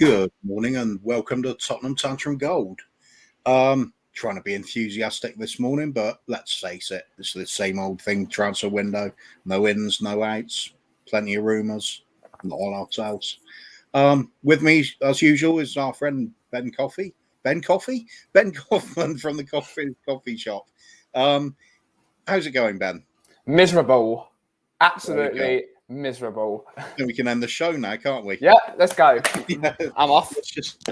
Good morning and welcome to Tottenham Tantrum Gold. Trying to be enthusiastic this morning, but let's face it, it's the same old thing. Transfer window, no ins, no outs, plenty of rumours, not on ourselves. With me, as usual, is our friend Ben Kauffie. Ben Kaufman from the coffee shop. How's it going, Ben? Miserable. Absolutely miserable. Then we can end the show now, can't we? Yep, let's go. Yeah. I'm off. Let's just...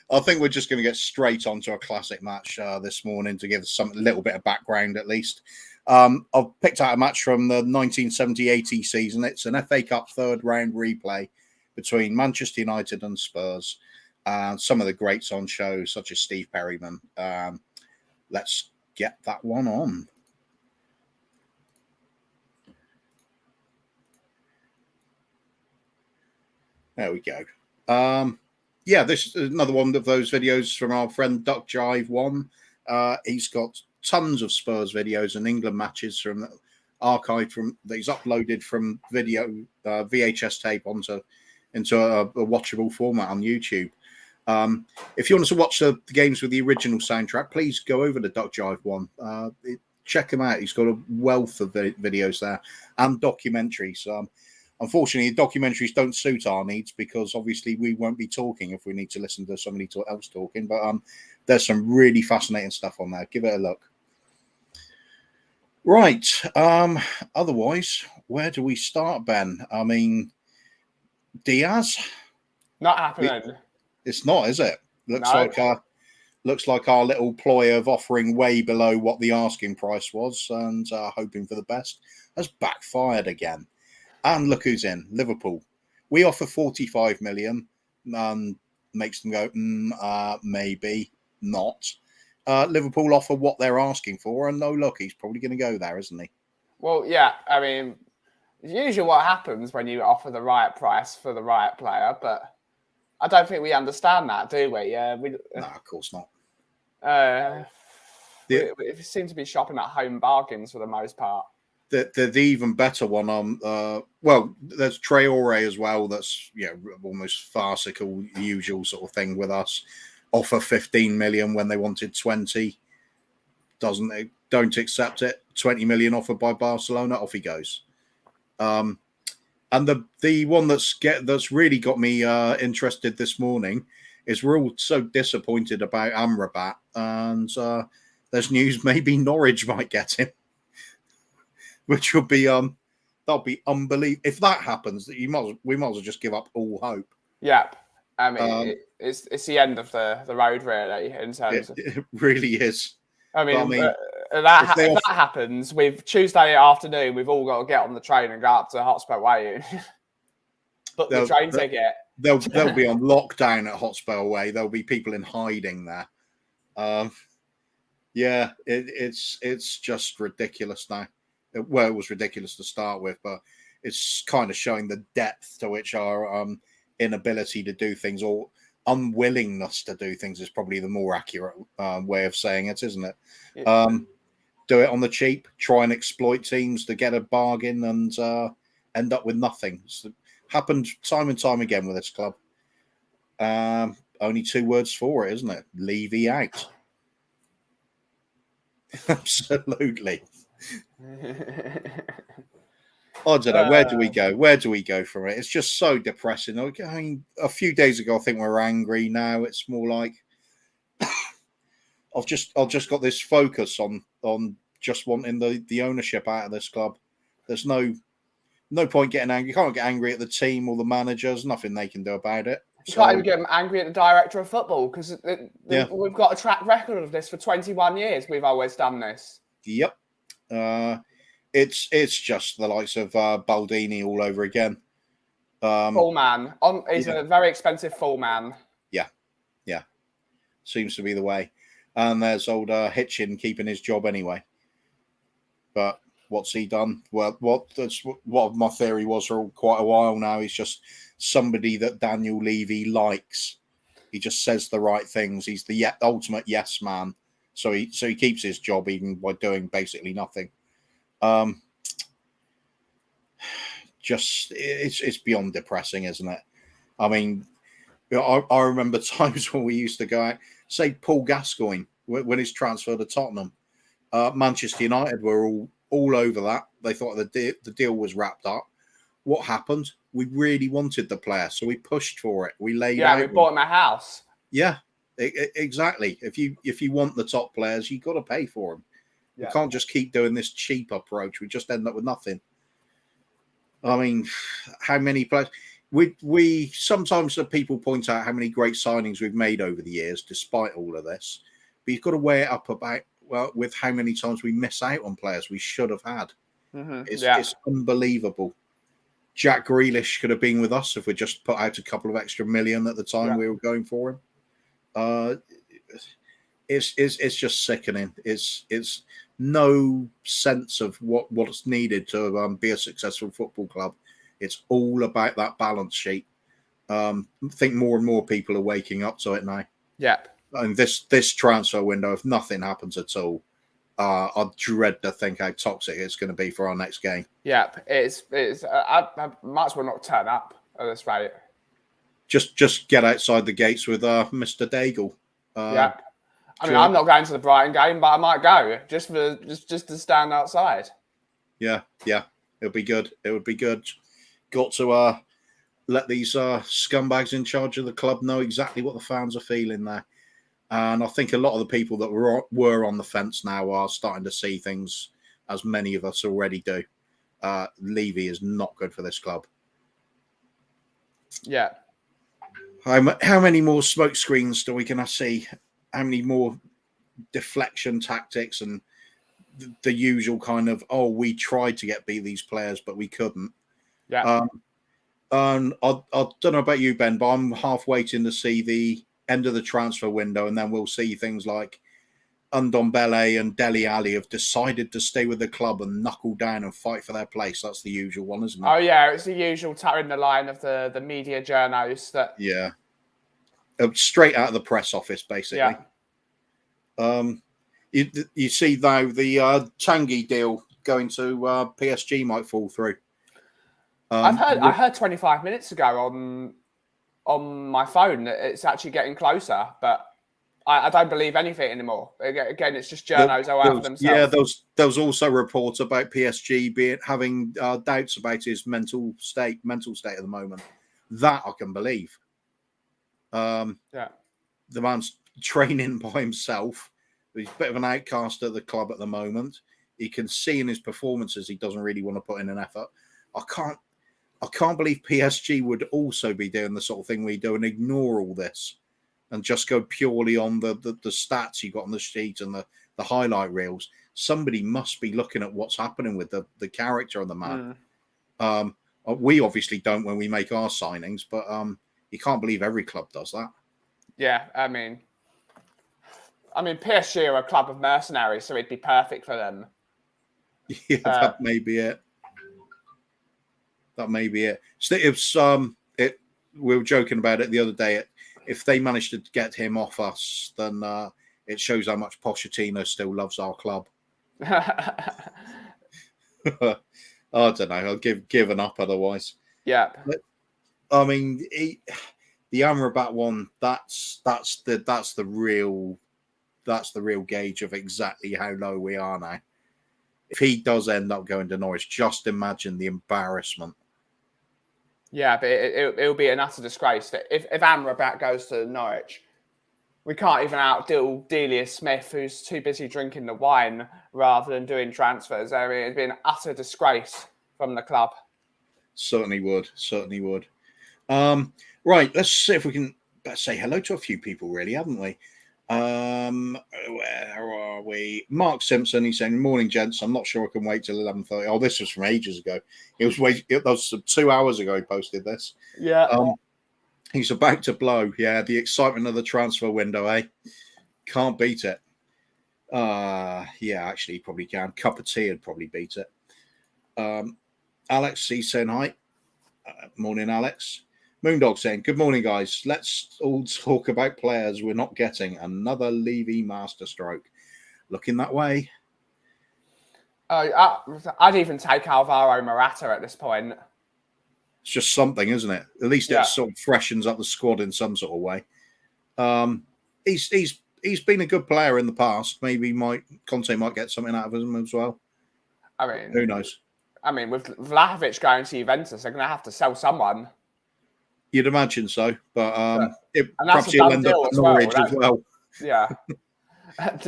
I think we're just going to get straight onto a classic match this morning to give some little bit of background at least. I've picked out a match from the 1970-80 season. It's an FA Cup third round replay between Manchester United and Spurs. Some of the greats on show, such as Steve Perryman. Let's get that one on. There we go. Yeah, this is another one of those videos from our friend Duck Jive One. He's got tons of Spurs videos and England matches from archived from that he's uploaded from video VHS tape into a watchable format on YouTube. If you want to watch the games with the original soundtrack, please go over to Duck Jive One. Check him out. He's got a wealth of videos there and documentaries. Unfortunately, documentaries don't suit our needs because obviously we won't be talking if we need to listen to somebody else talking. But there's some really fascinating stuff on there. Give it a look. Right. Otherwise, where do we start, Ben? I mean, Diaz? Not happening. It's not, is it? Looks like our little ploy of offering way below what the asking price was and hoping for the best has backfired again. And look who's in, Liverpool. We offer 45 million and makes them go, maybe not. Liverpool offer what they're asking for, and no, look, he's probably going to go there, isn't he? Well, yeah, I mean, it's usually what happens when you offer the right price for the right player, but I don't think we understand that, do we? No, of course not. We seem to be shopping at home bargains for the most part. The even better one on there's Traore as well. That's almost farcical, usual sort of thing with us. Offer 15 million when they wanted 20. Don't accept it. 20 million offered by Barcelona. Off he goes. And the one that's really got me interested this morning is we're all so disappointed about Amrabat, and there's news maybe Norwich might get him. Which would be that'll be unbelievable. If that happens, we might as well just give up all hope. Yeah, I mean it's the end of the road really in terms of it really is. I mean, if that happens, with Tuesday afternoon, we've all got to get on the train and go up to Hotspur Way. Book the train ticket. They'll be on lockdown at Hotspur Way. There'll be people in hiding there. Yeah, it's just ridiculous now. Well, it was ridiculous to start with, but it's kind of showing the depth to which our inability to do things or unwillingness to do things is probably the more accurate way of saying it, isn't it? Yeah. Do it on the cheap, try and exploit teams to get a bargain and end up with nothing. It's happened time and time again with this club. Only two words for it, isn't it? Levy out. Absolutely. I don't know. Where do we go? Where do we go from it? It's just so depressing. I mean, a few days ago, I think we were angry. Now it's more like I've just got this focus on just wanting the ownership out of this club. There's no point getting angry. You can't get angry at the team or the managers. Nothing they can do about it. You can't even get angry at the director of football because we've got a track record of this for 21 years. We've always done this. Yep. It's just the likes of Baldini all over again. Full man. He's a very expensive full man. Yeah. Seems to be the way. And there's old Hitchin keeping his job anyway. But what's he done? Well, what my theory was for quite a while now. He's just somebody that Daniel Levy likes. He just says the right things. He's the ultimate yes man. So he keeps his job even by doing basically nothing. Just it's beyond depressing, isn't it? I mean, I remember times when we used to go out, say Paul Gascoigne, when he's transferred to Tottenham. Manchester United were all over that. They thought the deal was wrapped up. What happened? We really wanted the player, so we pushed for it. We laid out. Yeah, we bought him a house. Yeah, exactly. If you want the top players, you got to pay for them. Yeah. We can't just keep doing this cheap approach. We just end up with nothing. I mean, how many players? We sometimes the people point out how many great signings we've made over the years, despite all of this. But you've got to weigh it up with how many times we miss out on players we should have had. Mm-hmm. It's unbelievable. Jack Grealish could have been with us if we just put out a couple of extra million at the time we were going for him. It's just sickening. It's no sense of what's needed to be a successful football club. It's all about that balance sheet. I think more and more people are waking up to it now. Yeah. And this transfer window, if nothing happens at all, I dread to think how toxic it's going to be for our next game. Yeah, it's. I might as well not turn up at this rate. Just get outside the gates with Mr. Daigle. Yeah, I mean, I'm not going to the Brighton game, but I might go just to stand outside. Yeah, it'll be good. It would be good. Got to let these scumbags in charge of the club know exactly what the fans are feeling there. And I think a lot of the people that were on the fence now are starting to see things as many of us already do. Levy is not good for this club. Yeah. How many more smoke screens do we gonna see? How many more deflection tactics and the usual kind of, we tried to get these players, but we couldn't. Yeah. And I don't know about you, Ben, but I'm half waiting to see the end of the transfer window, and then we'll see things like Ndombele and Dele Alli have decided to stay with the club and knuckle down and fight for their place. That's the usual one, isn't it? Oh yeah, it's the usual in the line of the media journos that. Yeah, straight out of the press office, basically. Yeah. You see though the Tanguy deal going to PSG might fall through. I heard 25 minutes ago on my phone that it's actually getting closer, but I don't believe anything anymore. Again, it's just journos all out for themselves. Yeah, there was also reports about PSG having doubts about his mental state at the moment. That I can believe. The man's training by himself. He's a bit of an outcast at the club at the moment. You can see in his performances he doesn't really want to put in an effort. I can't believe PSG would also be doing the sort of thing we do and ignore all this and just go purely on the stats you got on the sheet and the highlight reels. Somebody must be looking at what's happening with the character of the man. We obviously don't when we make our signings, but you can't believe every club does that. Yeah, I mean, PSG are a club of mercenaries, so it'd be perfect for them. Yeah, that may be it. That may be it. So we were joking about it the other day. If they manage to get him off us, then it shows how much Pochettino still loves our club. I don't know. I'll given up otherwise. Yeah. But, I mean, the Amrabat one. That's the real gauge of exactly how low we are now. If he does end up going to Norwich, just imagine the embarrassment. Yeah, but it'll be an utter disgrace. If Amrabat goes to Norwich, we can't even outdo Delia Smith, who's too busy drinking the wine rather than doing transfers. I mean, it'd be an utter disgrace from the club. Certainly would. Right, let's see if we can say hello to a few people, really, haven't we? Where are we? Mark Simpson, he's saying, "Morning, gents. I'm not sure I can wait till 11:30. Oh, this was from ages ago. That was 2 hours ago he posted this. Yeah. He's about to blow. Yeah, the excitement of the transfer window, eh? Can't beat it. Yeah, actually, he probably can. Cup of tea would probably beat it. Alex, he's saying hi. Morning, Alex. Moondog saying, "Good morning, guys. Let's all talk about players we're not getting. Another Levy masterstroke. Looking that way." I'd even take Alvaro Morata at this point. It's just something, isn't it? At least Yeah. it sort of freshens up the squad in some sort of way. He's been a good player in the past. Maybe Conte might get something out of him as well. I mean, Who knows? I mean, with Vlahovic going to Juventus, they're going to have to sell someone. You'd imagine so, but And that's perhaps a he'll done end up deal at as well. Norwich as well. Yeah.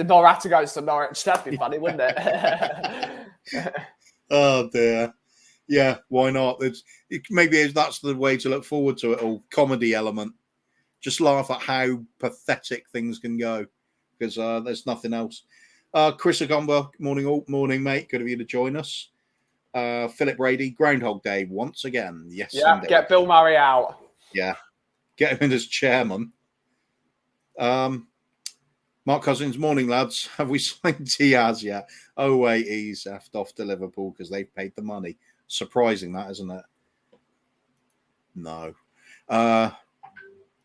Morata goes to Norwich. That'd be funny, wouldn't it? Oh dear. Yeah, why not? Maybe that's the way to look forward to it all. Comedy element. Just laugh at how pathetic things can go, because there's nothing else. Chris Agomba, morning all, morning mate. Good of you to join us. Philip Brady, Groundhog Day once again. Yes, yeah, indeed. get Bill Murray out. Yeah, get him in as chairman. Mark Cousins, morning lads. Have we signed Diaz yet? Oh wait, he's effed off to Liverpool because they've paid the money. Surprising that, isn't it? No.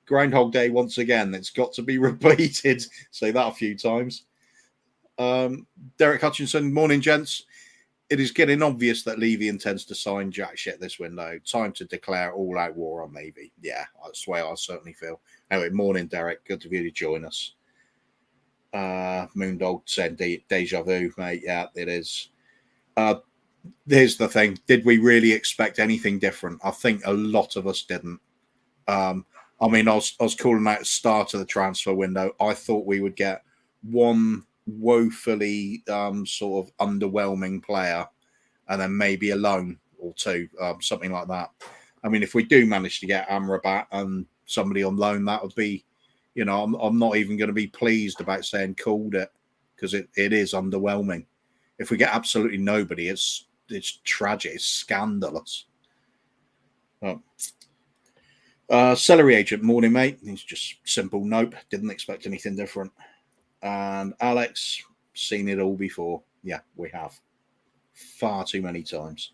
Groundhog Day once again. It's got to be repeated. Say that a few times. Derek Hutchinson, morning gents. It is getting obvious that Levy intends to sign jack shit this window. Time to declare all-out war on Levy. Yeah, that's the way I certainly feel. Anyway, morning, Derek. Good of you to join us. Moondog said deja vu, mate. Yeah, it is. Here's the thing. Did we really expect anything different? I think a lot of us didn't. I mean, I was calling out the start of the transfer window. I thought we would get one woefully sort of underwhelming player and then maybe a loan or two, something like that. I mean, if we do manage to get Amrabat and somebody on loan, that would be, you know, I'm not even going to be pleased about saying called it, because it is underwhelming. If we get absolutely nobody, it's tragic, it's scandalous. Celery agent, morning mate. He's just simple nope, didn't expect anything different. And Alex, seen it all before. Yeah, we have. Far too many times.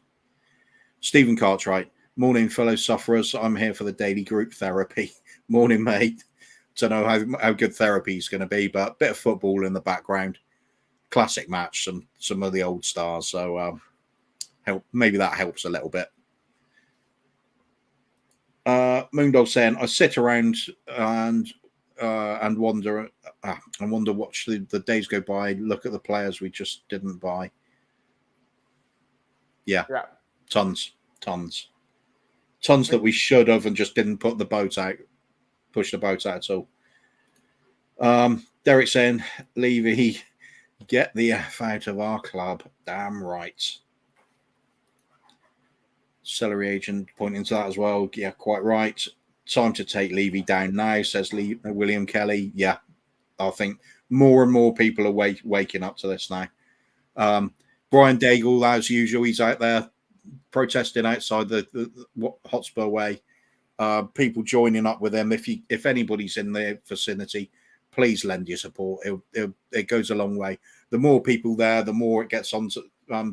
Stephen Cartwright, morning fellow sufferers. I'm here for the daily group therapy. Morning mate. Don't know how good therapy is going to be, but a bit of football in the background. Classic match, some of the old stars. So maybe that helps a little bit. Moondog saying, I sit around and wonder watch the days go by, look at the players we just didn't buy. Yeah. Tons that we should have and just didn't push the boat out at all. Derek saying, Levy, get the F out of our club. Damn right. Celery agent pointing to that as well. Yeah, quite right. Time to take Levy down now, says William Kelly. Yeah, I think more and more people are waking up to this now. Brian Daigle, as usual, he's out there protesting outside the Hotspur Way. People joining up with him. If anybody's in the vicinity, please lend your support. It goes a long way. The more people there, the more it gets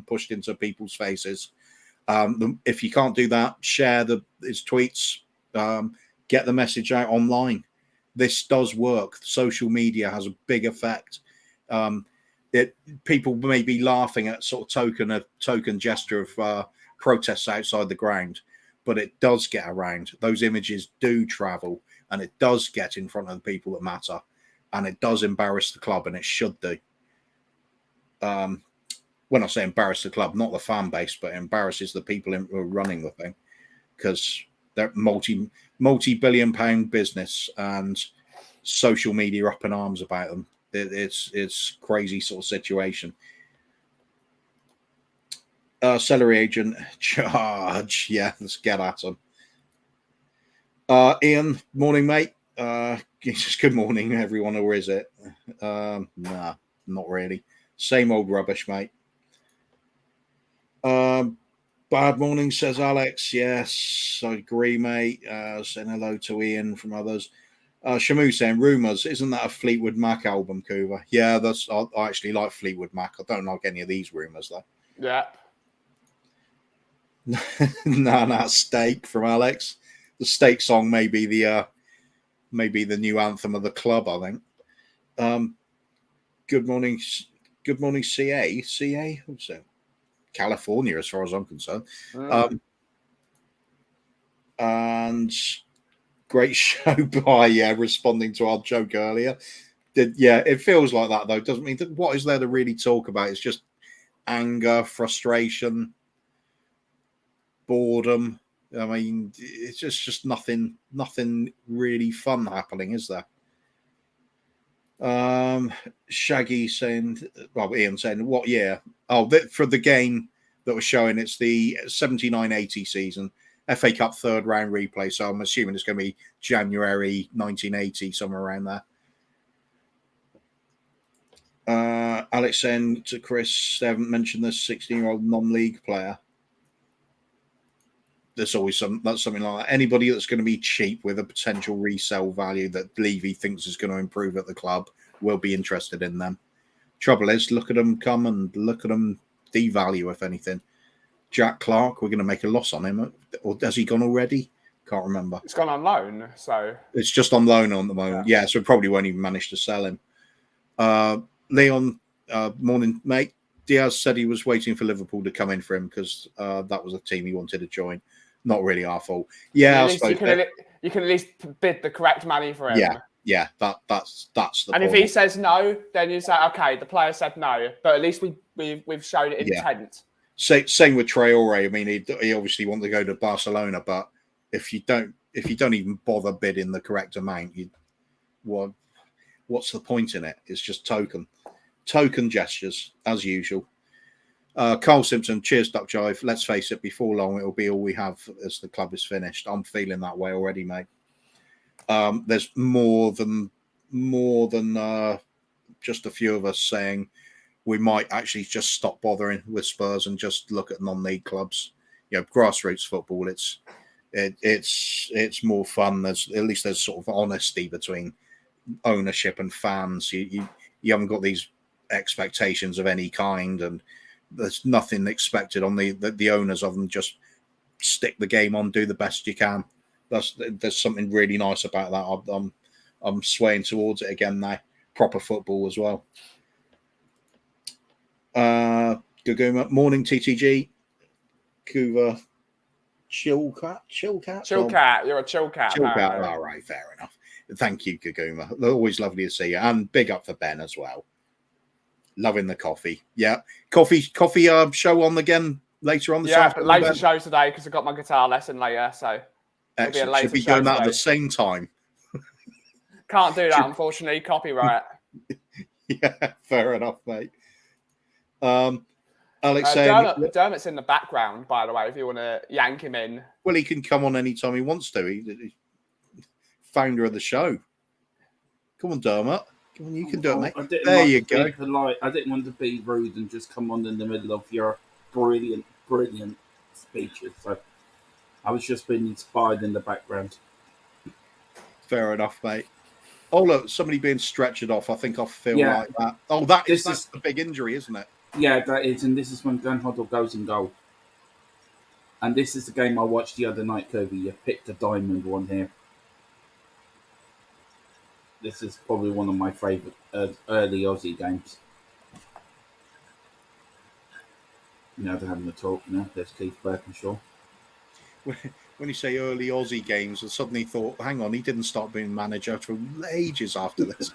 pushed into people's faces. If you can't do that, share his tweets. Get the message out online. This does work. Social media has a big effect. People may be laughing at sort of token gesture of protests outside the ground, but it does get around. Those images do travel, and it does get in front of the people that matter, and it does embarrass the club, and it should do. When I say embarrass the club, not the fan base, but embarrasses the people who are running the thing, because they're multi-billion-pound business, and social media up in arms about them. It's crazy sort of situation. Celery agent, charge. Yeah, let's get at them. Ian, morning, mate. Good morning, everyone, or is it? Nah, not really. Same old rubbish, mate. Bad morning, says Alex. Yes, I agree, mate. Saying hello to Ian from others. Shamu saying rumours. Isn't that a Fleetwood Mac album, Coover? Yeah, I actually like Fleetwood Mac. I don't like any of these rumours though. Yeah. Nah, steak from Alex. The steak song may be the new anthem of the club, I think. Good morning, CA. What's it? California, as far as I'm concerned. And great show by responding to our joke earlier. It feels like that though. Doesn't mean that what is there to really talk about? It's just anger, frustration, boredom. I mean, it's just nothing really fun happening, is there? Shaggy saying, well, Ian saying, what year? Oh, for the game that was showing, it's the 79-80 season, FA Cup third round replay. So I'm assuming it's going to be January 1980, somewhere around there. Alex saying to Chris, they haven't mentioned this 16-year-old non-league player. There's always that's something like that. Anybody that's going to be cheap with a potential resale value that Levy thinks is going to improve at the club will be interested in them. Trouble is, look at them come and look at them devalue, if anything. Jack Clark, we're going to make a loss on him. Or has he gone already? Can't remember. It's gone on loan, so... It's just on loan on the moment. Yeah, so we probably won't even manage to sell him. Leon, morning, mate. Diaz said he was waiting for Liverpool to come in for him because that was a team he wanted to join. Not really our fault. Yeah, you can at least bid the correct money for him. Yeah. That's the. And if he says no, then you say, okay, the player said no, but at least we've shown intent. Yeah. Same with Traore. I mean, he obviously wanted to go to Barcelona, but if you don't even bother bidding the correct amount, what's the point in it? It's just token gestures as usual. Carl Simpson, cheers, Duck Jive. Let's face it, before long it'll be all we have as the club is finished. I'm feeling that way already, mate. There's more than just a few of us saying we might actually just stop bothering with Spurs and just look at non-league clubs. Grassroots football. It's more fun. There's sort of honesty between ownership and fans. You haven't got these expectations of any kind, and there's nothing expected on the owners of them. Just stick the game on, do the best you can. There's something really nice about that. I'm swaying towards it again now. Proper football as well. Gaguma, morning TTG. Kuva, chill cat. You're a chill cat. All right, fair enough. Thank you, Gaguma. Always lovely to see you, and big up for Ben as well. Loving the coffee. Yeah. Coffee show on again later on this afternoon. Yeah, later show today because I've got my guitar lesson later. So excellent. Should be going out at the same time. Can't do that, unfortunately. Copyright. Yeah, fair enough, mate. Alex saying... Dermot's in the background, by the way, if you want to yank him in. Well, he can come on anytime he wants to. He's founder of the show. Come on, Dermot. Come on, you can do it, mate. There you go. Polite. I didn't want to be rude and just come on in the middle of your brilliant speeches. So I was just being inspired in the background. Fair enough, mate. Oh, look, somebody being stretchered off. I think I feel like that. Oh, that's the big injury, isn't it? Yeah, that is. And this is when Glenn Hoddle goes in goal. And this is the game I watched the other night, Kobe. You picked a diamond one here. This is probably one of my favourite early Aussie games. They're having a talk now. There's Keith Birkinshaw. When you say early Aussie games, I suddenly thought, hang on, he didn't start being manager for ages after this.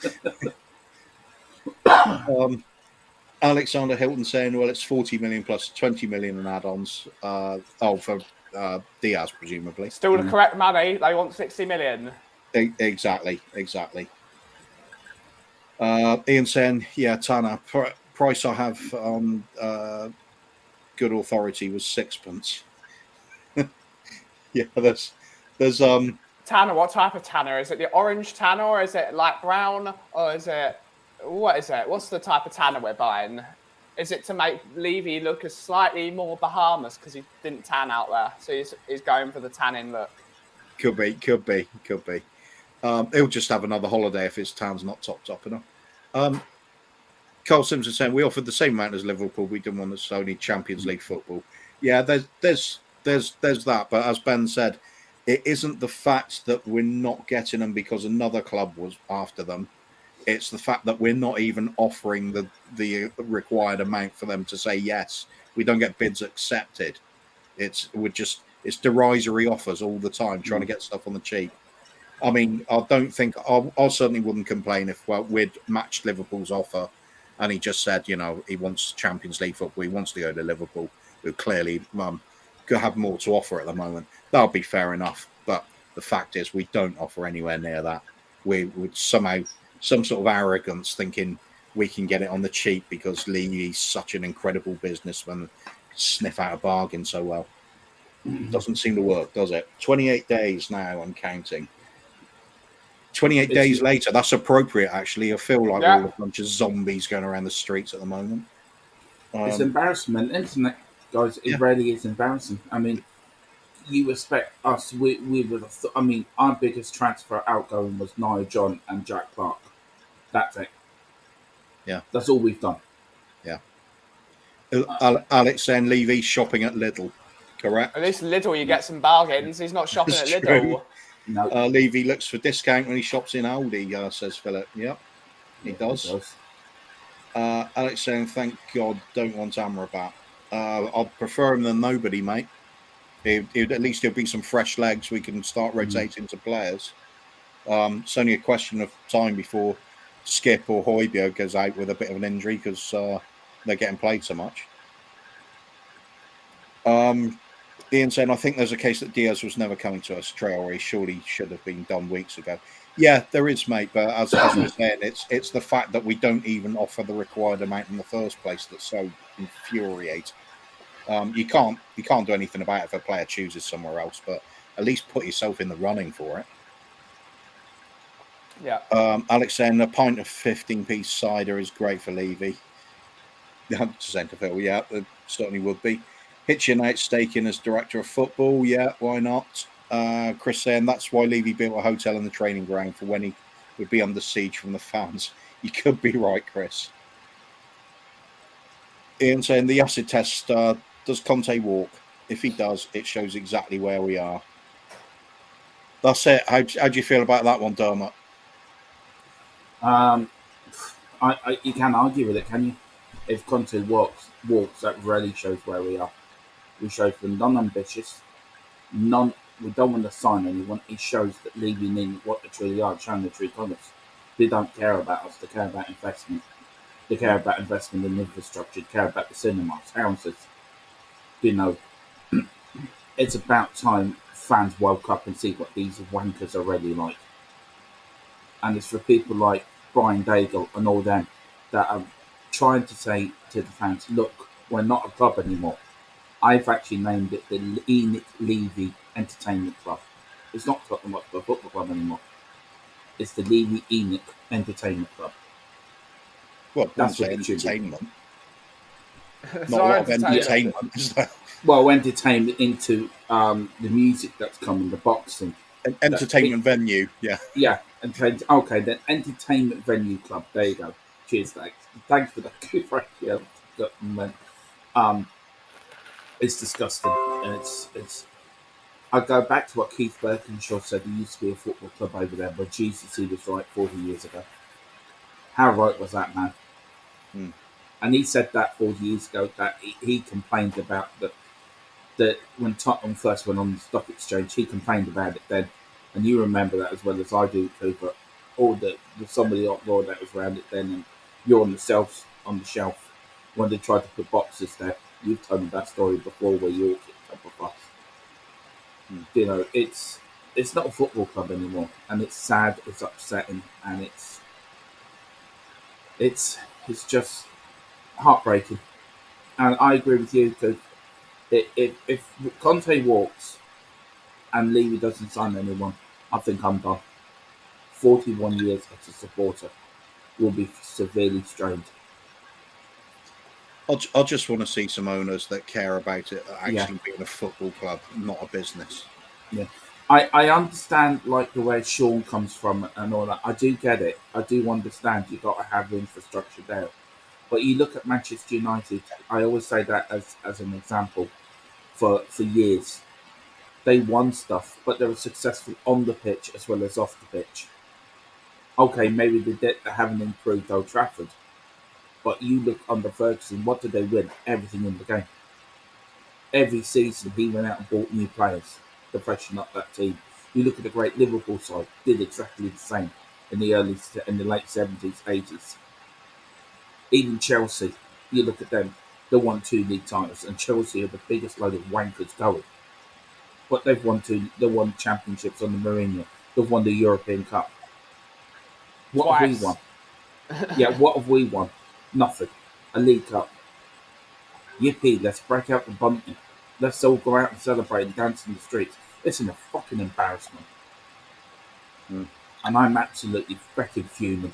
Alexander Hilton saying, well, it's 40 million plus 20 million in add-ons. For Diaz, presumably. Still the correct money. They want 60 million. Exactly. Ian saying, Tana, price I have on good authority was £6. there's Tanner. What type of Tanner? Is it the orange Tanner, or is it light brown, or is it what is it? What's the type of Tanner we're buying? Is it to make Levy look as slightly more Bahamas because he didn't tan out there, so he's going for the tanning look? Could be. He'll just have another holiday if his tan's not topped up enough. Carl Simpson saying we offered the same amount as Liverpool. We didn't want to only Champions League football. Yeah, there's that. But as Ben said, it isn't the fact that we're not getting them because another club was after them. It's the fact that we're not even offering the required amount for them to say yes. We don't get bids accepted. We're just It's derisory offers all the time, trying to get stuff on the cheap. I mean, I don't think I certainly wouldn't complain if we'd matched Liverpool's offer, and he just said, he wants Champions League football, he wants to go to Liverpool, who clearly could have more to offer at the moment. That would be fair enough. But the fact is, we don't offer anywhere near that. We would somehow some sort of arrogance thinking we can get it on the cheap because Levy's such an incredible businessman, sniff out a bargain so well. Doesn't seem to work, does it? 28 days now and counting. 28 days later, that's appropriate, actually. I feel like we're all a bunch of zombies going around the streets at the moment. It's embarrassment, isn't it, guys? It really is embarrassing. I mean, you expect us, we would have I mean, our biggest transfer outgoing was Nia John and Jack Clark. That's it. Yeah. That's all we've done. Yeah. Alex saying Levy shopping at Lidl, correct? At least Lidl, you get some bargains. He's not shopping at Lidl. True. No. Levy looks for discount when he shops in Aldi, says Philip. Yep, he does. Alex saying, thank God, don't want Amrabat. I'd prefer him than nobody, mate. At least there'll be some fresh legs. We can start rotating to players. It's only a question of time before Skip or Højbjerg goes out with a bit of an injury because they're getting played so much. Ian saying, I think there's a case that Diaz was never coming to us. Traore surely should have been done weeks ago. Yeah, there is, mate. But as we're saying, it's the fact that we don't even offer the required amount in the first place that's so infuriating. You can't do anything about it if a player chooses somewhere else, but at least put yourself in the running for it. Yeah. Alex saying a pint of 15p cider is great for Levy. Yeah, it certainly would be. Hitchin out staking as director of football. Yeah, why not? Chris saying that's why Levy built a hotel in the training ground for when he would be under siege from the fans. You could be right, Chris. Ian saying the acid test, does Conte walk? If he does, it shows exactly where we are. That's it. How do you feel about that one, Dermot? You can't argue with it, can you? If Conte walks, that really shows where we are. We show we're non-ambitious, we don't want to sign anyone. It shows that Levy mean what they truly are, showing the true colours. They don't care about us, they care about investment. They care about investment in infrastructure, they care about the cinemas, houses. It's about time fans woke up and see what these wankers are really like. And it's for people like Brian Daigle and all them that are trying to say to the fans, look, we're not a club anymore. I've actually named it the Enoch Levy Entertainment Club. It's not Tottenham Hotspur Football Club anymore. It's the Levy Enoch Entertainment Club. Well, that's what entertainment. Not a lot of entertainment, is there? Well, entertainment into the music that's coming, the boxing. An entertainment venue, yeah. Yeah, okay, then Entertainment Venue Club. There you go. Cheers, thanks for that. It's disgusting, and it's. I go back to what Keith Birkinshaw said. There used to be a football club over there, but Jesus, he was right 40 years ago. How right was that man? And he said that 40 years ago that he complained about that when Tottenham first went on the stock exchange, he complained about it then, and you remember that as well as I do, Cooper. All the some of the uproar that was around it then, and you're on the shelf when they tried to put boxes there. You've told me that story before where you all kicked up a fuss. It's not a football club anymore, and it's sad, it's upsetting, and it's just heartbreaking. And I agree with you that if Conte walks and Levy doesn't sign anyone, I think I'm done. 41 years as a supporter will be severely strained. I just want to see some owners that care about it actually being a football club, not a business. Yeah, I understand like the way Sean comes from and all that. I do get it. I do understand you got to have infrastructure there. But you look at Manchester United. I always say that as an example. For years, they won stuff, but they were successful on the pitch as well as off the pitch. Okay, maybe they haven't improved Old Trafford. But you look under Ferguson, what did they win? Everything in the game. Every season, he went out and bought new players to freshen up that team. You look at the great Liverpool side; did exactly the same in the late 70s, 80s. Even Chelsea, you look at them; they won 2 league titles, and Chelsea are the biggest load of wankers going. But they won championships on the Mourinho. They've won the European Cup. What have we Twice. won? Yeah, what have we won? Nothing. A League Cup. Yippee, let's break out the bunting. Let's all go out and celebrate and dance in the streets. It's a fucking embarrassment. Mm. And I'm absolutely freaking fuming.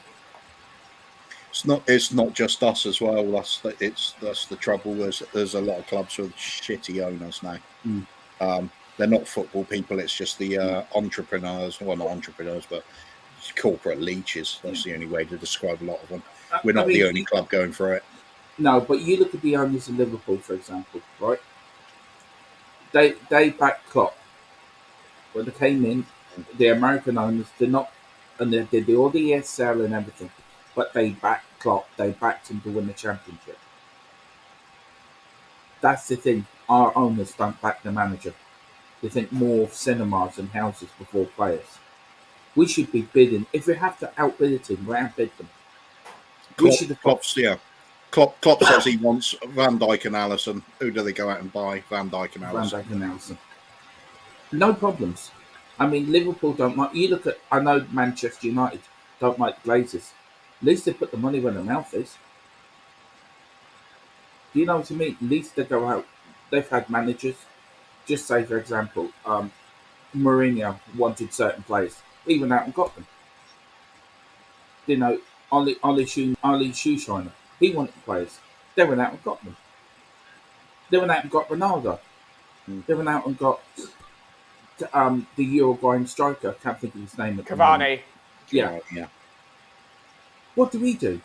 It's not just us as well. That's the trouble. There's a lot of clubs with shitty owners now. Mm. They're not football people. It's just the entrepreneurs. Well, not entrepreneurs, but corporate leeches. That's the only way to describe a lot of them. We're not the only club going for it. No, but you look at the owners of Liverpool, for example, right? They backed Klopp. When they came in, the American owners did not, and they did all the ESL and everything, but they backed Klopp. They backed him to win the championship. That's the thing. Our owners don't back the manager. They think more of cinemas and houses before players. We should be bidding. If we have to outbid a team, we outbid them. Klopp says he wants Van Dijk and Alisson. Who do they go out and buy? Van Dijk and Alisson. No problems. I mean, Liverpool don't mind. You look at, I know Manchester United don't like Glazers. At least they put the money where their mouth is. Do you know what I mean? At least they go out. They've had managers. Just say, for example, Mourinho wanted certain players. He went out and got them. You know, Oli Shoeshiner. He wanted players. They went out and got them. They went out and got Ronaldo. They went out and got the Uruguayan striker. I can't think of his name. Cavani. Yeah. What do we do?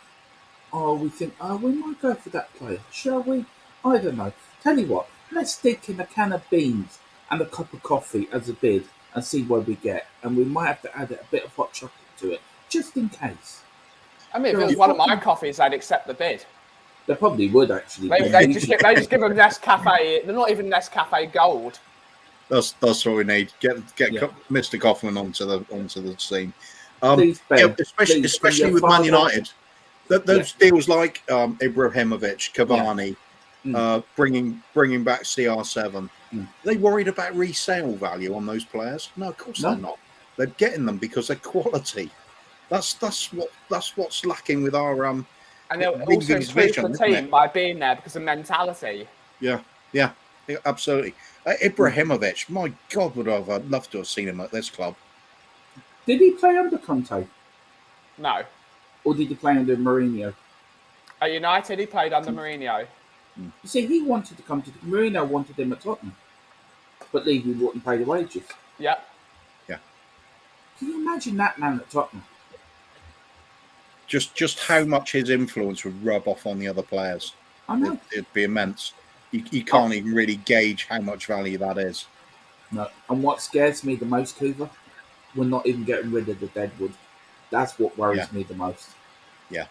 Oh, we think, we might go for that player. Shall we? I don't know. Tell you what, let's stick in a can of beans and a cup of coffee as a bid and see where we get. And we might have to add a bit of hot chocolate to it, just in case. I mean, if it was one of my coffees, I'd accept the bid. They probably would, actually. They just give them Nescafe. They're not even Nescafe Gold. That's what we need. Get Mr. Kaufman onto the scene. Please, Ben, especially with Man United. Those deals like Ibrahimovic, Cavani, bringing back CR7. They worried about resale value on those players? No, of course they're not. They're getting them because they're quality. That's what's lacking with our and they'll also improve the team by being there because of mentality. Yeah, absolutely. Ibrahimovic, my God, I'd love to have seen him at this club. Did he play under Conte? No. Or did he play under Mourinho? At United, he played under Mourinho. You see, he wanted to come to Mourinho wanted him at Tottenham, but Levy wouldn't pay the wages. Yep. Yeah. Can you imagine that man at Tottenham? Just how much his influence would rub off on the other players. I know. It'd be immense. You can't even really gauge how much value that is. No. And what scares me the most, Coover, we're not even getting rid of the deadwood. That's what worries me the most. Yeah.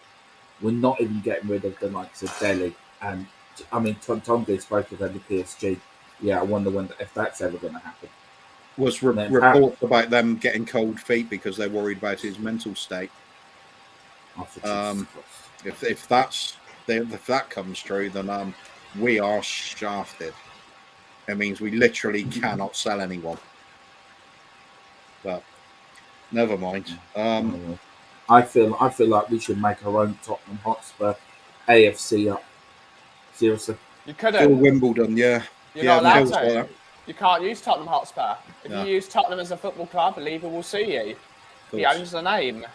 We're not even getting rid of the likes of Delhi. And, I mean, Tonga spoke about the PSG. Yeah, I wonder if that's ever going to happen. Was reports about them getting cold feet because they're worried about his mental state. If that comes true, then we are shafted. It means we literally cannot sell anyone. But never mind. I feel like we should make our own Tottenham Hotspur AFC up. Seriously, you couldn't. Or Wimbledon, yeah. You're not allowed to. You can't use Tottenham Hotspur. If you use Tottenham as a football club, Lever will sue you. He owns the name.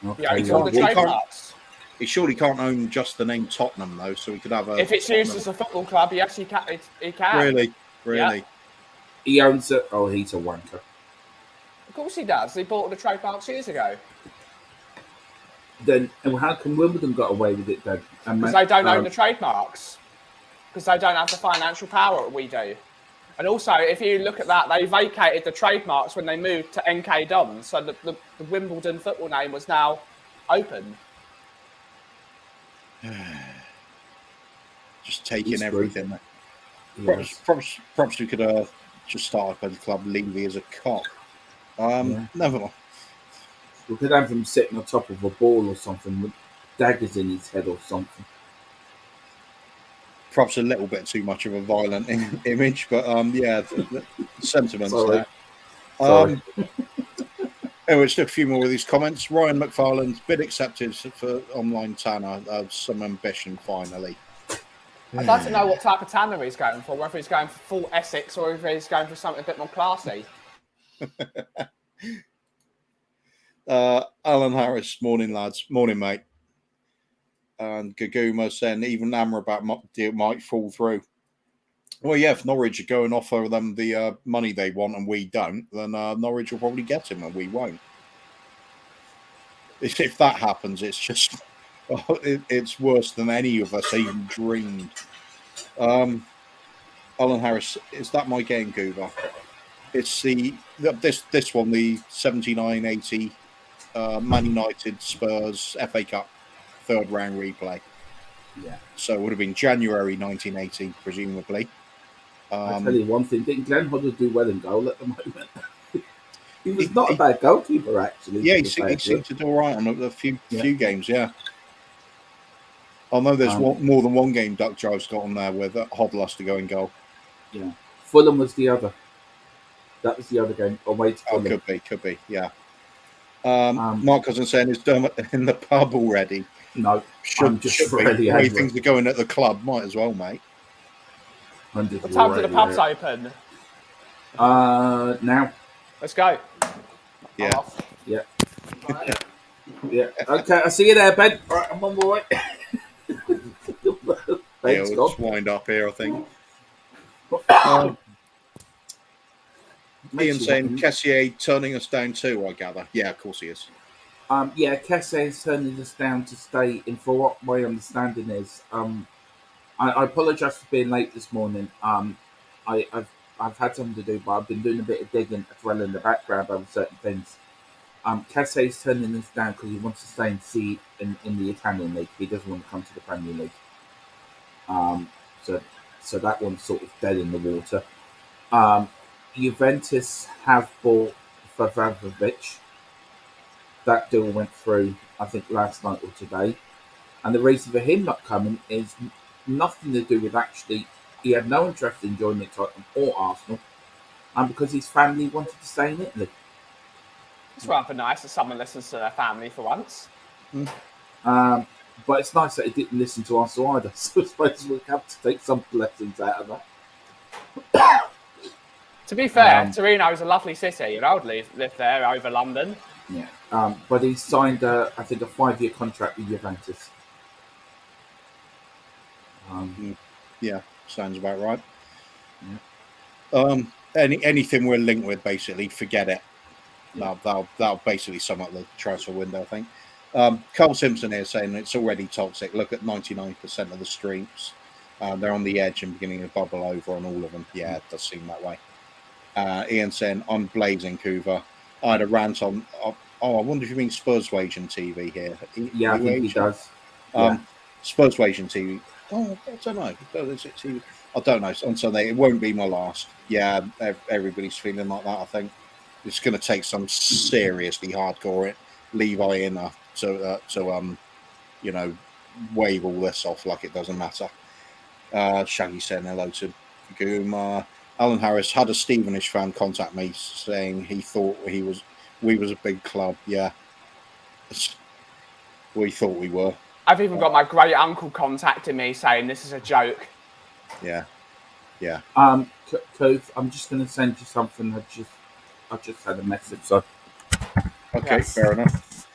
Okay. He owns the trademarks. He surely can't own just the name Tottenham, though, so we could have a... If it's used as a football club, yes, he can. Really? Yeah. He owns it. Oh, he's a wanker. Of course he does. He bought the trademarks years ago. Then how come Wimbledon got away with it then? Because they don't own the trademarks. Because they don't have the financial power that we do. And also, if you look at that, they vacated the trademarks when they moved to NK Dons, so the Wimbledon football name was now open. Just taking everything. Perhaps we could just start up at the club Levy as a cop. Never mind. We could have him sitting on top of a ball or something with daggers in his head or something. Perhaps a little bit too much of a violent image, but the sentiments Sorry. there. Anyway, just a few more of these comments. Ryan McFarland's bid accepted for online Tanner. Some ambition finally. I'd like to know what type of Tanner he's going for, whether he's going for full Essex or if he's going for something a bit more classy. Alan Harris, morning lads, morning mate. And Gaguma saying even Amrabat might fall through. Well, yeah, if Norwich are going to offer them the money they want and we don't, then Norwich will probably get him and we won't. If that happens, it's just it's worse than any of us even dreamed. Alan Harris, is that my game, Goober? It's this one, the 79-80 Man United Spurs FA Cup third round replay. Yeah. So it would have been January 1980, presumably. I'll tell you one thing, didn't Glenn Hoddle do well in goal at the moment? He was not a bad goalkeeper, actually. Yeah, he seemed to do all right on a few games, yeah. I know there's more than one game Duck Drive's got on there where Hoddle has to go in goal. Yeah. Fulham was the other. That was the other game. Away to Fulham. Could be, yeah. Mark Cousin saying, is Dermot in the pub already? No, should really the way things are going at the club, might as well, mate. What time do the pubs open? Now. Let's go. Yeah. Yeah. Yeah. Okay, I'll see you there, Ben. All right, I'm on my way. We'll just wind up here, I think. Ian saying Kessier turning us down too, I gather. Yeah, of course he is. Kessier is turning us down to stay in, for what my understanding is. I apologise for being late this morning. I've had something to do, but I've been doing a bit of digging as well in the background over certain things. Kessier is turning us down because he wants to stay in the Italian league. He doesn't want to come to the Premier League. So that one's sort of dead in the water. Juventus have bought Favrovic. That deal went through, I think, last night or today. And the reason for him not coming is nothing to do with actually, he had no interest in joining Tottenham or Arsenal, and because his family wanted to stay in Italy. It's rather nice that someone listens to their family for once. But it's nice that he didn't listen to us either. So I suppose we have to take some lessons out of that. To be fair, Torino is a lovely city. I would live there over London. Yeah. But he signed, I think, a 5-year contract with Juventus. Yeah, sounds about right. Yeah. Anything we're linked with, basically, forget it. That'll basically sum up the transfer window, I think. Carl Simpson here saying it's already toxic. Look at 99% of the streams. They're on the edge and beginning to bubble over on all of them. Yeah, it does seem that way. Ian saying, I'm blazing Coover. I had a rant on... I wonder if you mean Spurs Waging TV here. I think he does. Spurs Waging TV. Oh, I don't know. Is it TV? I don't know. On Sunday, it won't be my last. Yeah, everybody's feeling like that, I think. It's going to take some seriously hardcore Levi in to wave all this off like it doesn't matter. Shaggy saying hello to Guma. Alan Harris had a Stevenage fan contact me saying he thought we was a big club. Yeah, we thought we were. I've even got my great uncle contacting me saying this is a joke. Yeah. Cove, I'm just going to send you something. I just had a message. So. Okay, yes. Fair enough.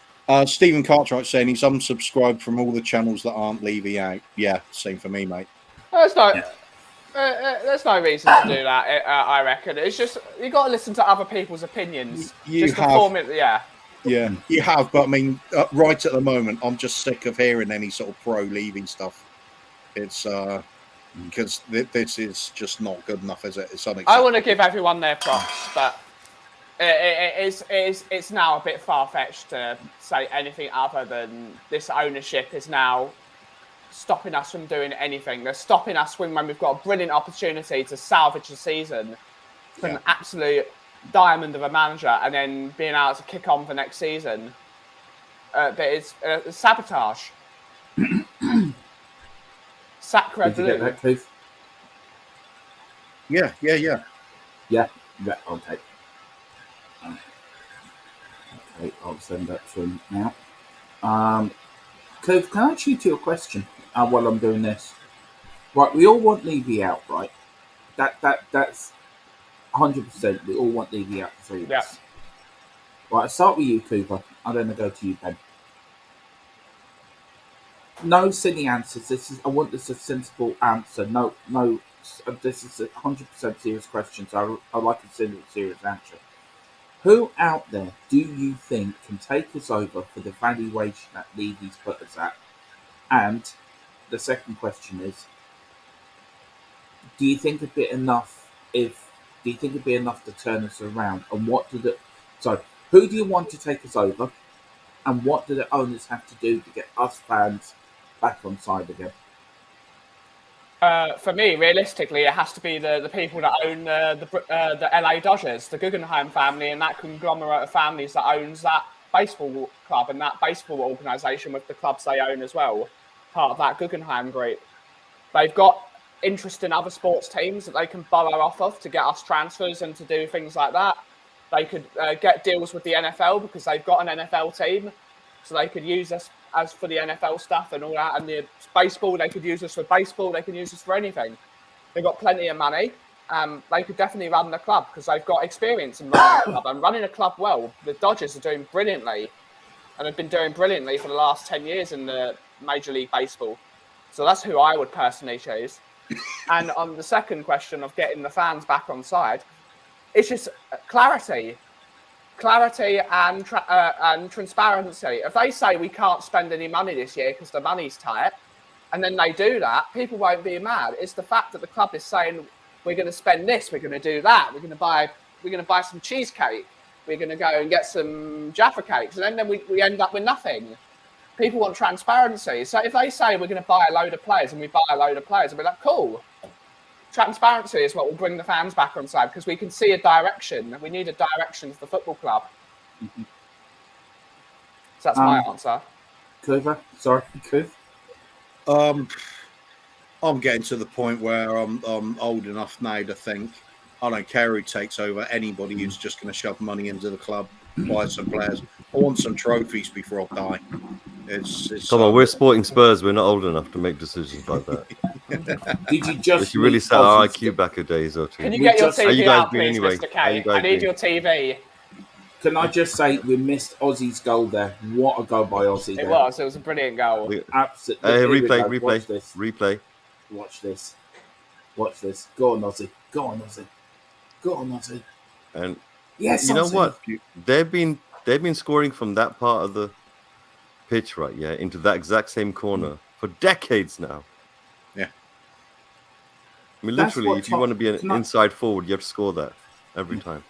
Stephen Cartwright saying he's unsubscribed from all the channels that aren't Levy out. Yeah, same for me, mate. There's no reason to do that. I reckon it's just you got to listen to other people's opinions. You have, but I mean, right at the moment, I'm just sick of hearing any sort of pro Levy stuff. It's because this is just not good enough, is it? It's unacceptable. I want to give everyone their props, but it's now a bit far-fetched to say anything other than this ownership is now stopping us from doing anything. They're stopping us when we've got a brilliant opportunity to salvage the season from an absolute diamond of a manager and then being able to kick on for next season. But it's sabotage. Sacre Did you get bleu. that, Keith? Yeah. Yeah. Okay. Okay, I'll send that to him now. Keith, can I ask you a question while I'm doing this? Right, we all want Levy out, right? That's 100%. We all want Levy out, the three of us. Right, I'll start with you, Cooper. I'm going to go to you, Ben. No silly answers. I want this a sensible answer. No. This is a 100% serious question, so I like a serious answer. Who out there do you think can take us over for the valuation that Levy's put us at? And the second question is, do you think it'd be enough to turn us around? And who do you want to take us over? And what do the owners have to do to get us fans back on side again? For me, realistically, it has to be the people that own the LA Dodgers, the Guggenheim family, and that conglomerate of families that owns that baseball club and that baseball organisation with the clubs they own as well, part of that Guggenheim group. They've got interest in other sports teams that they can borrow off of to get us transfers and to do things like that. They could get deals with the NFL because they've got an NFL team, so they could use us as for the NFL stuff and all that. And the baseball, they could use us for baseball. They can use us for anything. They've got plenty of money. They could definitely run the club because they've got experience in running a club and running a club well. The Dodgers are doing brilliantly and have been doing brilliantly for the last 10 years in the Major League Baseball. So that's who I would personally choose. And on the second question of getting the fans back on side, it's just clarity and transparency. If they say we can't spend any money this year because the money's tight, and then they do that, people won't be mad. It's the fact that the club is saying we're going to spend this, we're going to do that, we're going to buy some cheesecake, we're going to go and get some Jaffa cakes, and then we end up with nothing. People want transparency. So if they say we're going to buy a load of players and we buy a load of players, I'll be like, cool. Transparency is what will bring the fans back on side because we can see a direction. We need a direction for the football club. Mm-hmm. So that's my answer. Cooper, sorry, Cooper. I'm getting to the point where I'm old enough now to think I don't care who takes over. Anybody who's just going to shove money into the club, buy some players. I want some trophies before I die. Come on, we're sporting Spurs. We're not old enough to make decisions like that. Did you just? We should really set our IQ back a days or two. Can you get your TV out, please, anyway? Mr. K? I need your TV. Can I just say we missed Ozzy's goal there? What a goal by Ozzy! It was a brilliant goal. Absolutely. Replay. Watch this. Go on, Ozzy. Go on, Ozzy. And yes, you know Ozzy. what? They've been scoring from that part of the pitch, right? Yeah, into that exact same corner for decades now. Yeah. I mean, literally, if you want to be an inside forward, you have to score that every time.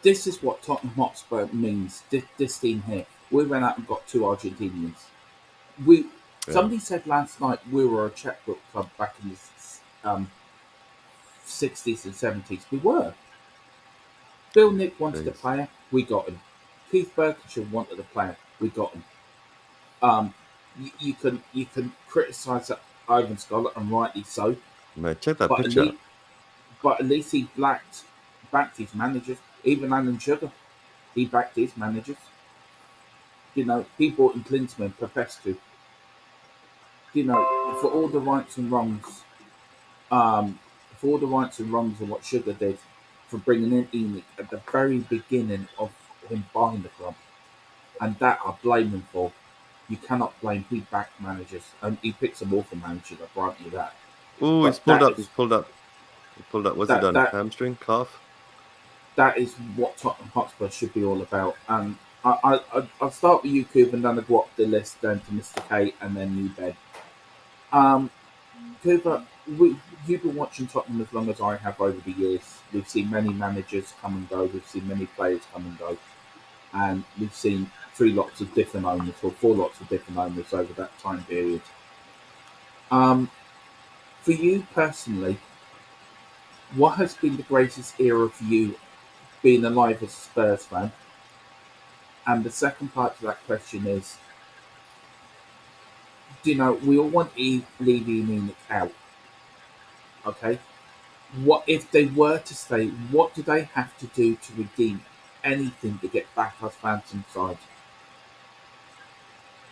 This is what Tottenham Hotspur means. This team here. We went out and got 2 Argentinians. Somebody said last night we were a checkbook club back in the 60s and 70s. We were. Bill Nick wanted a player. We got him. Keith Berkshire wanted a player. We got him. You can criticise Ivan Scarlett, and rightly so. Man, check that picture out. But at least he backed his managers. Even Alan Sugar, he backed his managers. You know, he brought in Klinsmann, Popescu. You know, for all the rights and wrongs of what Sugar did, for bringing in Enoch at the very beginning of him buying the club, and that I blame him for. You cannot blame. He backed managers, and he picked some awful managers. I grant you that. Oh, he's pulled up. What's he done? Hamstring, calf. That is what Tottenham Hotspur should be all about. I'll start with you, Cooper, and then I'll go up the list down to Mr. K, and then you, Ben. Cooper, you've been watching Tottenham as long as I have over the years. We've seen many managers come and go. We've seen many players come and go. And we've seen 4 lots of different owners over that time period. For you personally, what has been the greatest era for you being alive as a Spurs fan? And the second part to that question is, we all want Levy and Enoch out, okay? What if they were to stay? What do they have to do to redeem anything to get back us fans inside?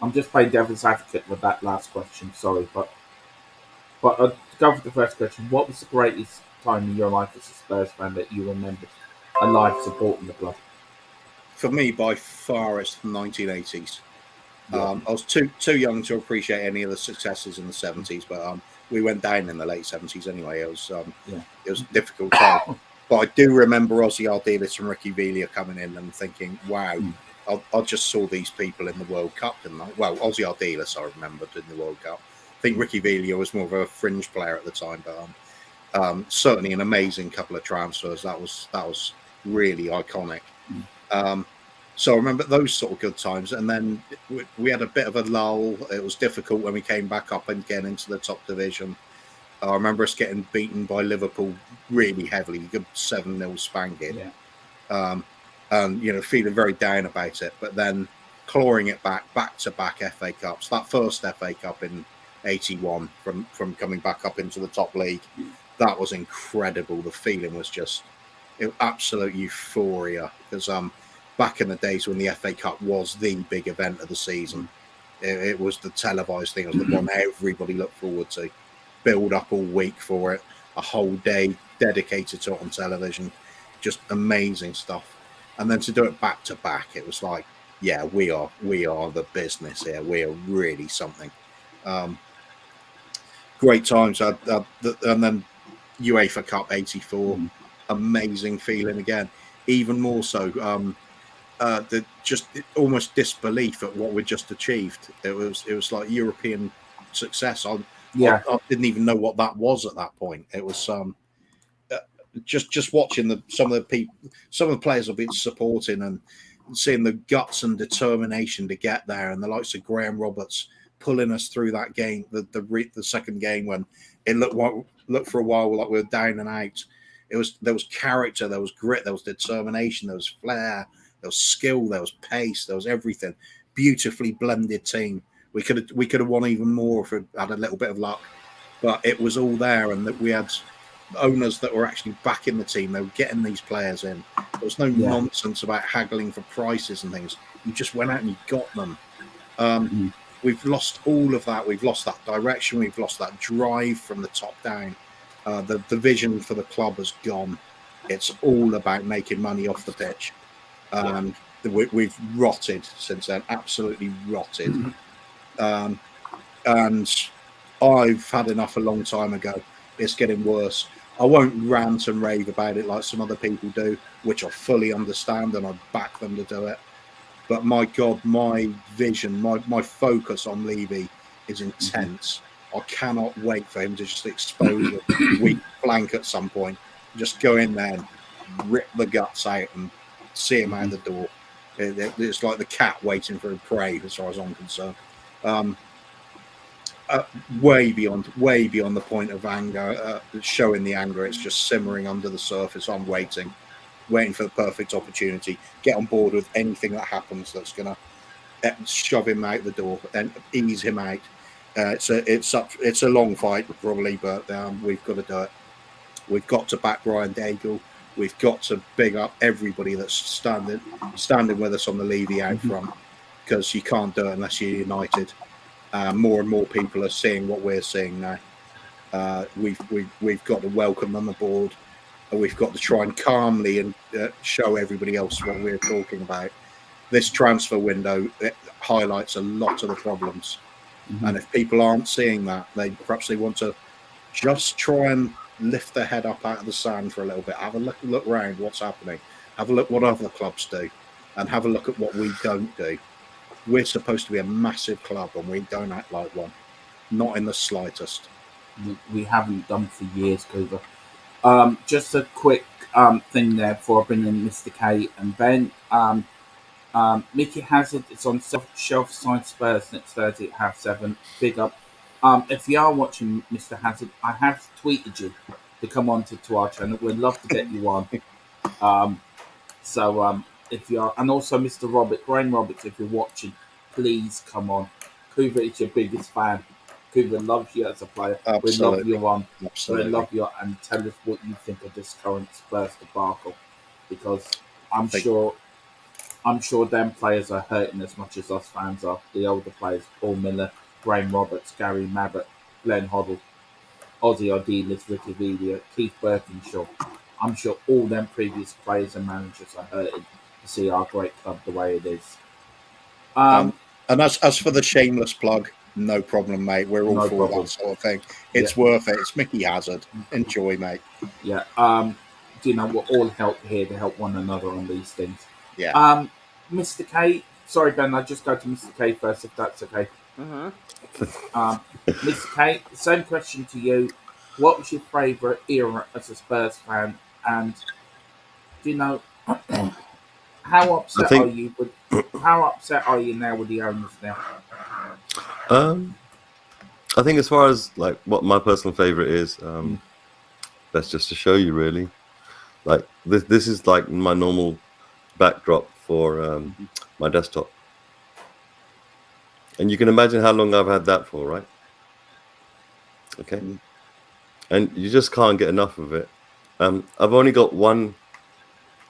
I'm just playing devil's advocate with that last question. Sorry, but to go for the first question, what was the greatest time in your life as a Spurs fan that you remember alive supporting the club? For me, by far, it's the 1980s. Yeah. I was too young to appreciate any of the successes in the 70s, but we went down in the late 70s anyway. It was a difficult time. But I do remember Ozzy Ardiles and Ricky Villa coming in and thinking, wow, I just saw these people in the World Cup. Well, Ozzy Ardiles I remembered in the World Cup. I think Ricky Villa was more of a fringe player at the time, but certainly an amazing couple of transfers. That was really iconic. So I remember those sort of good times, and then we had a bit of a lull. It was difficult when we came back up again into the top division. I remember us getting beaten by Liverpool really heavily, good 7-0 spanking. Yeah. And feeling very down about it, but then clawing it back to back FA Cups. That first FA Cup in '81 from coming back up into the top league, that was incredible. The feeling was just absolute euphoria, because back in the days when the FA Cup was the big event of the season, it was the televised thing. It was the one everybody looked forward to. Build up all week for it, a whole day dedicated to it on television. Just amazing stuff. And then to do it back to back, it was like, yeah, we are the business here. We are really something. Great times. And then UEFA Cup '84, amazing feeling again. Even more so, almost disbelief at what we just achieved. It was like European success. I didn't even know what that was at that point. It was just watching some of the players I've been supporting and seeing the guts and determination to get there, and the likes of Graham Roberts pulling us through that game, the second game, when it looked for a while like we were down and out. There was character, there was grit, there was determination, there was flair, there was skill, there was pace, there was everything. Beautifully blended team. We could have won even more if we had a little bit of luck, but it was all there, and that we had owners that were actually backing the team. They were getting these players in. There was no nonsense about haggling for prices and things. You just went out and you got them. We've lost all of that. We've lost that direction. We've lost that drive from the top down. The vision for the club has gone. It's all about making money off the pitch. We've rotted since then, absolutely rotted. And I've had enough a long time ago. It's getting worse. I won't rant and rave about it like some other people do, which I fully understand, and I back them to do it. But my God, my vision, my focus on Levy is intense. I cannot wait for him to just expose a weak flank at some point. Just go in there and rip the guts out and see him out the door. It's like the cat waiting for a prey, as far as I'm concerned. Way beyond the point of anger, showing the anger. It's just simmering under the surface. I'm waiting for the perfect opportunity. Get on board with anything that happens that's going to shove him out the door and ease him out. It's a long fight probably, but we've got to do it. We've got to back Ryan Daigle. We've got to big up everybody that's standing with us on the Levy out front, because you can't do it unless you're united. More and more people are seeing what we're seeing now. We've got to welcome them aboard, and we've got to try and calmly and show everybody else what we're talking about. This transfer window, it highlights a lot of the problems, and if people aren't seeing that, they want to just try and lift their head up out of the sand for a little bit. Have a look around what's happening. Have a look what other clubs do, and have a look at what we don't do. We're supposed to be a massive club, and we don't act like one. Not in the slightest. We haven't done for years, Cooper. Just a quick thing there before I bring in Mr. K and Ben. Mickey Hazard is on shelf side Spurs next Thursday at 7:30. Big up. If you are watching Mr. Hazard, I have tweeted you to come on to our channel. We'd love to get you on. So if you are, and also Mr. Graham Roberts, if you're watching, please come on. Kuva is your biggest fan. Kuva loves you as a player. We love Absolutely. you on. We Absolutely. love you, and tell us what you think of this current Spurs debacle, because I'm think- sure them players are hurting as much as us fans are. The older players, Paul Miller, Graham Roberts, Gary Mabbutt, Glenn Hoddle, Ozzy Ardiles, Ricky Villa, Keith Birkinshaw. I'm sure all them previous players and managers are hurting to see our great club the way it is. And as for the shameless plug, no problem, mate. We're all No for problem. that sort of thing. It's worth it. It's Mickey Hazard. Enjoy, mate. Yeah. Do you know, we're all here to help one another on these things. Yeah. Mr. K, sorry, Ben, I'll just go to Mr. K first, if that's okay. Mr. K, same question to you. What was your favourite era as a Spurs fan? And do you know how upset are you with? How upset are you now with the owners now? I think as far as like what my personal favorite is, that's just to show you really. Like this is like my normal backdrop for my desktop. And you can imagine how long I've had that for, right? Okay. And you just can't get enough of it. I've only got one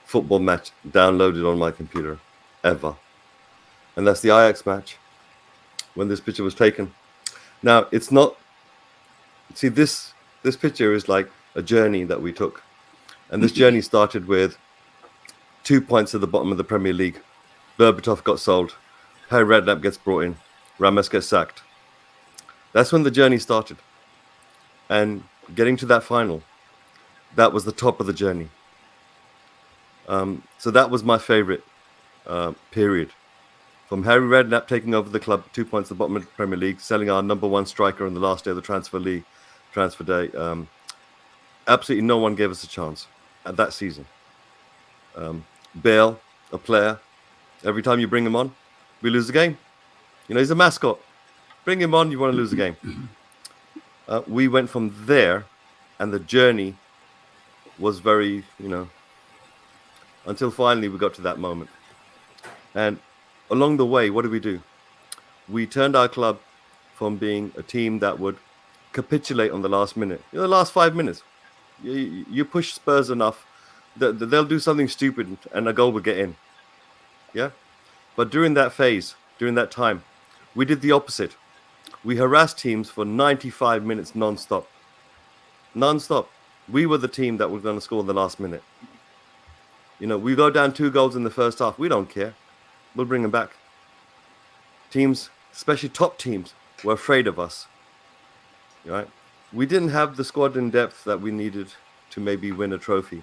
football match downloaded on my computer ever. And that's the Ajax match when this picture was taken. Now, it's not... See, this picture is like a journey that we took. And this journey started with 2 points at the bottom of the Premier League. Berbatov got sold. Harry Redknapp gets brought in. Ramos gets sacked. That's when the journey started. And getting to that final, that was the top of the journey. So that was my favorite period. From Harry Redknapp taking over the club, 2 points at the bottom of the Premier League, selling our number one striker on the last day of the transfer day. Absolutely no one gave us a chance at that season. Bale, a player, every time you bring him on, we lose the game. You know, he's a mascot. Bring him on, you want to lose the game. We went from there, and the journey was very, until finally we got to that moment. And along the way, what did we do? We turned our club from being a team that would capitulate on the last minute. The last 5 minutes. You push Spurs enough, they'll do something stupid and a goal will get in. Yeah? But during that phase, during that time, we did the opposite. We harassed teams for 95 minutes non-stop. Non-stop. We were the team that was going to score in the last minute. We go down 2 goals in the first half. We don't care. We'll bring them back. Teams, especially top teams, were afraid of us. Right? We didn't have the squad in depth that we needed to maybe win a trophy.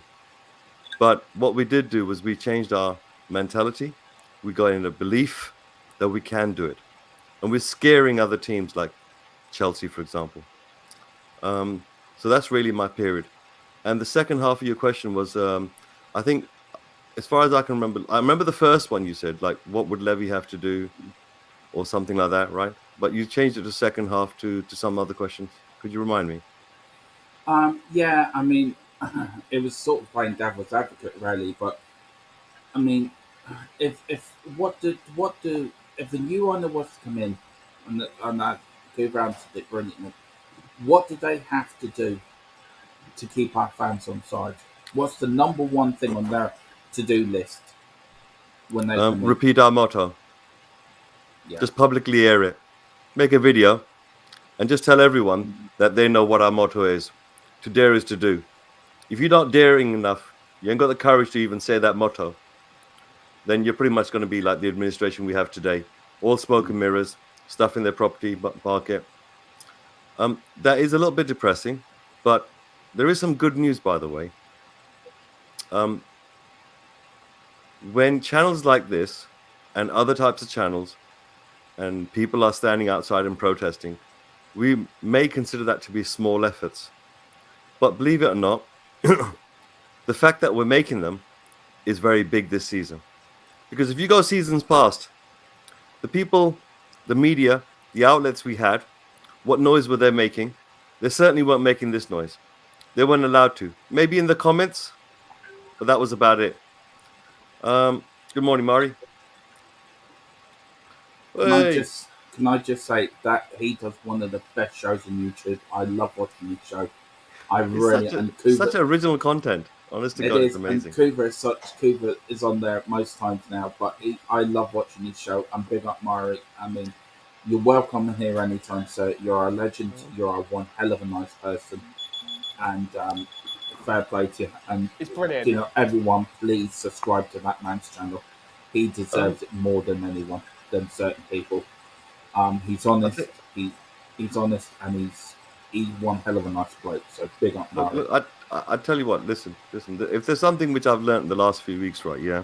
But what we did do was we changed our mentality. We got in a belief that we can do it. And we're scaring other teams like Chelsea, for example. So that's really my period. And the second half of your question was, I think, as far as I can remember, I remember the first one you said, like, what would Levy have to do or something like that, right? But you changed it to second half to some other questions. Could you remind me? Yeah, I mean, it was sort of playing devil's advocate, really. But I mean, if the new owner was to come in and that go round to it brilliantly, what do they have to do to keep our fans on side? What's the number one thing on their to-do list when they come in? Repeat our motto. Yeah. Just publicly air it. Make a video and just tell everyone that they know what our motto is. To dare is to do. If you're not daring enough, you ain't got the courage to even say that motto, then you're pretty much going to be like the administration we have today. All smoke and mirrors, stuff in their property market. That is a little bit depressing, but there is some good news, by the way. When channels like this and other types of channels and people are standing outside and protesting, we may consider that to be small efforts. But believe it or not, the fact that we're making them is very big this season. Because if you go seasons past, the people, the media, the outlets we had what noise were they making? They certainly weren't making this noise. They weren't allowed to. Maybe in the comments, but that was about it. Good morning, Mari. Hey. Can I just say that he does one of the best shows on YouTube. I love watching his show. It's such original content. Honest to God, it's amazing. And Kuva is on there most times now, but I love watching his show. And big up Mari. I mean, you're welcome here anytime, sir. You're a legend. You're one hell of a nice person, and fair play to you. And It's brilliant. You know, everyone, please subscribe to that man's channel. He deserves it more than anyone, than certain people. He's honest. He's honest, and he's one hell of a nice bloke. So big up, Mari. Look, I tell you what. Listen. If there's something which I've learned in the last few weeks, right? Yeah,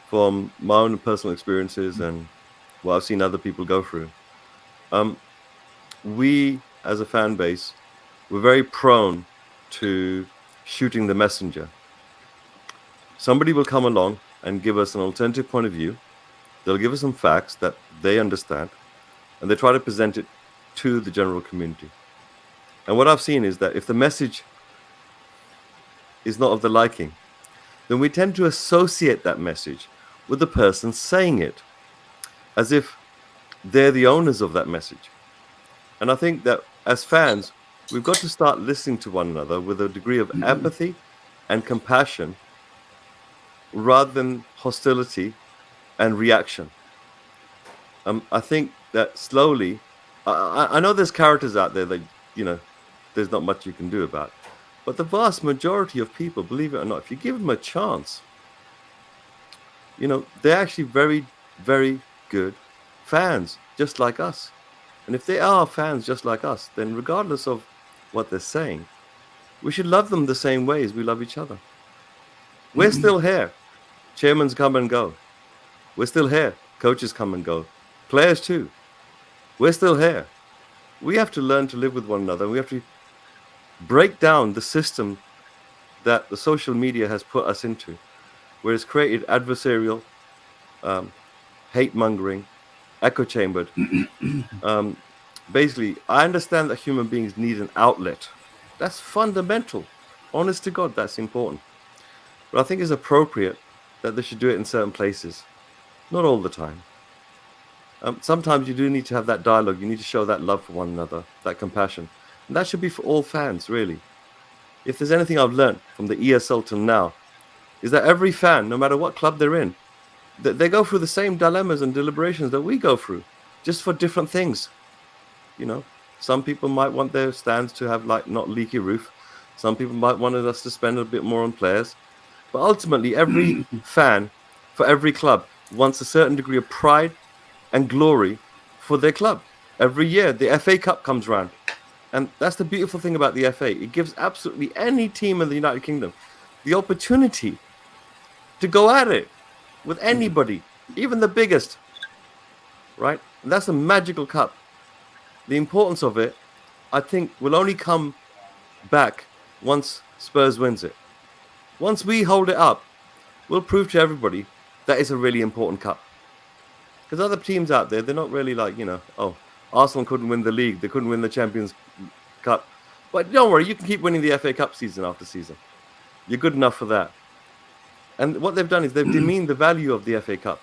from my own personal experiences and what I've seen other people go through. We, as a fan base, we're very prone to shooting the messenger. Somebody will come along and give us an alternative point of view. They'll give us some facts that they understand, and they try to present it to the general community. And what I've seen is that if the message is not of the liking, then we tend to associate that message with the person saying it, as if they're the owners of that message. And I think that as fans, we've got to start listening to one another with a degree of empathy and compassion rather than hostility and reaction. I think that slowly, I know there's characters out there that, you know, there's not much you can do about. But the vast majority of people, believe it or not, if you give them a chance, you know, they're actually very, very good fans, just like us. And if they are fans just like us, then regardless of what they're saying, we should love them the same way as we love each other. We're still here. Chairmans come and go. We're still here. Coaches come and go. Players too. We're still here. We have to learn to live with one another. We have to break down the system that the social media has put us into, where it's created adversarial, hate-mongering, echo-chambered. Basically, I understand that human beings need an outlet. That's fundamental. Honest to God, that's important. But I think it's appropriate that they should do it in certain places. Not all the time. Sometimes you do need to have that dialogue. You need to show that love for one another, that compassion. And that should be for all fans, really. If there's anything I've learned from the ESL till now, is that every fan, no matter what club they're in, they go through the same dilemmas and deliberations that we go through, just for different things. You know, some people might want their stands to have like not leaky roof. Some people might want us to spend a bit more on players. But ultimately, every fan for every club wants a certain degree of pride and glory for their club. Every year, the FA Cup comes round. And that's the beautiful thing about the FA. It gives absolutely any team in the United Kingdom the opportunity to go at it with anybody, even the biggest, right? And that's a magical cup. The importance of it, I think, will only come back once Spurs wins it. Once we hold it up, we'll prove to everybody that it's a really important cup. Because other teams out there, they're not really like, you know, oh, Arsenal couldn't win the league, they couldn't win the Champions Cup. But don't worry, you can keep winning the FA Cup season after season. You're good enough for that. And what they've done is they've demeaned the value of the FA Cup.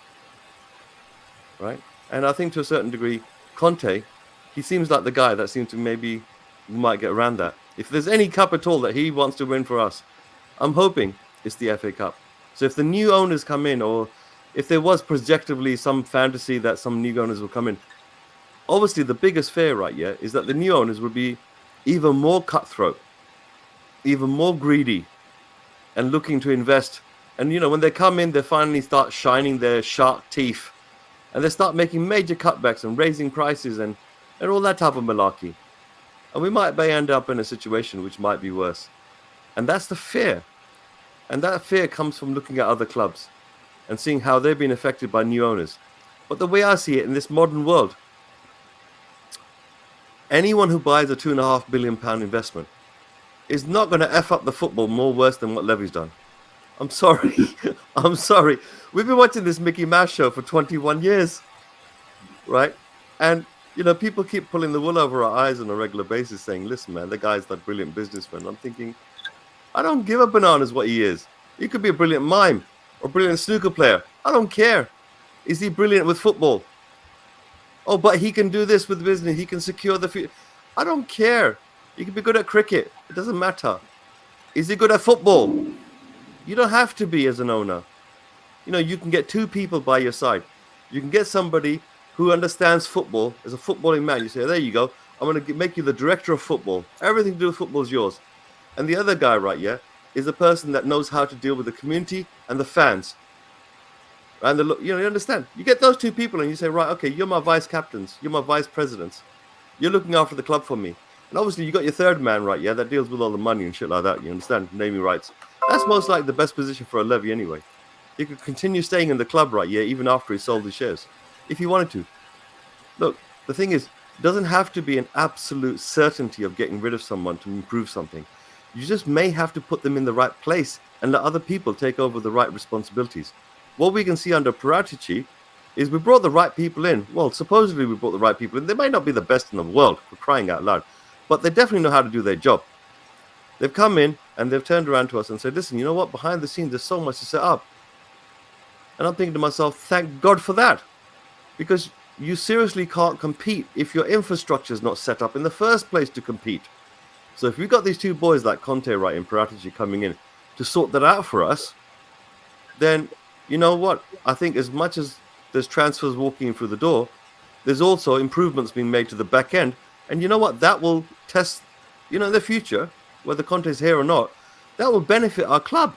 Right? And I think to a certain degree, Conte, he seems like the guy that seems to maybe might get around that. If there's any cup at all that he wants to win for us, I'm hoping it's the FA Cup. So if the new owners come in, or if there was projectively some fantasy that some new owners will come in, obviously the biggest fear right here is that the new owners would be even more cutthroat, even more greedy, and looking to invest. And, you know, when they come in, they finally start shining their shark teeth, and they start making major cutbacks and raising prices and all that type of malarkey. And we might end up in a situation which might be worse. And that's the fear. And that fear comes from looking at other clubs and seeing how they've been affected by new owners. But the way I see it in this modern world, anyone who buys a £2.5 billion investment is not going to F up the football more worse than what Levy's done. I'm sorry. I'm sorry. We've been watching this Mickey Mouse show for 21 years, right? And You know, people keep pulling the wool over our eyes on a regular basis, saying, "Listen, man, the guy's that brilliant businessman." I'm thinking, I don't give a bananas what he is. He could be a brilliant mime or brilliant snooker player. I don't care. Is he brilliant with football? Oh, but he can do this with business. He can secure the future. I don't care. He can be good at cricket. It doesn't matter. Is he good at football? You don't have to be as an owner. You know, you can get two people by your side. You can get somebody who understands football as a footballing man. You say, there you go. I'm going to make you the director of football. Everything to do with football is yours. And the other guy, right, yeah, is a person that knows how to deal with the community and the fans. And you understand? You get those two people and you say, right, okay, you're my vice captains. You're my vice presidents. You're looking after the club for me. And obviously you got your third man, right, yeah, that deals with all the money and shit like that. You understand? Naming rights. That's most likely the best position for a Levy anyway. He could continue staying in the club, right, yeah, even after he sold his shares, if he wanted to. Look, the thing is, it doesn't have to be an absolute certainty of getting rid of someone to improve something. You just may have to put them in the right place and let other people take over the right responsibilities. What we can see under Paratici is we brought the right people in. Well, supposedly we brought the right people in. They might not be the best in the world, for crying out loud, but they definitely know how to do their job. They've come in and they've turned around to us and said, listen, you know what? Behind the scenes, there's so much to set up. And I'm thinking to myself, thank God for that. Because you seriously can't compete if your infrastructure is not set up in the first place to compete. So if we've got these two boys like Conte, right, and Paratici coming in to sort that out for us, then you know what? I think as much as there's transfers walking in through the door, there's also improvements being made to the back end. And you know what? That will test, in the future, whether Conte's here or not, that will benefit our club.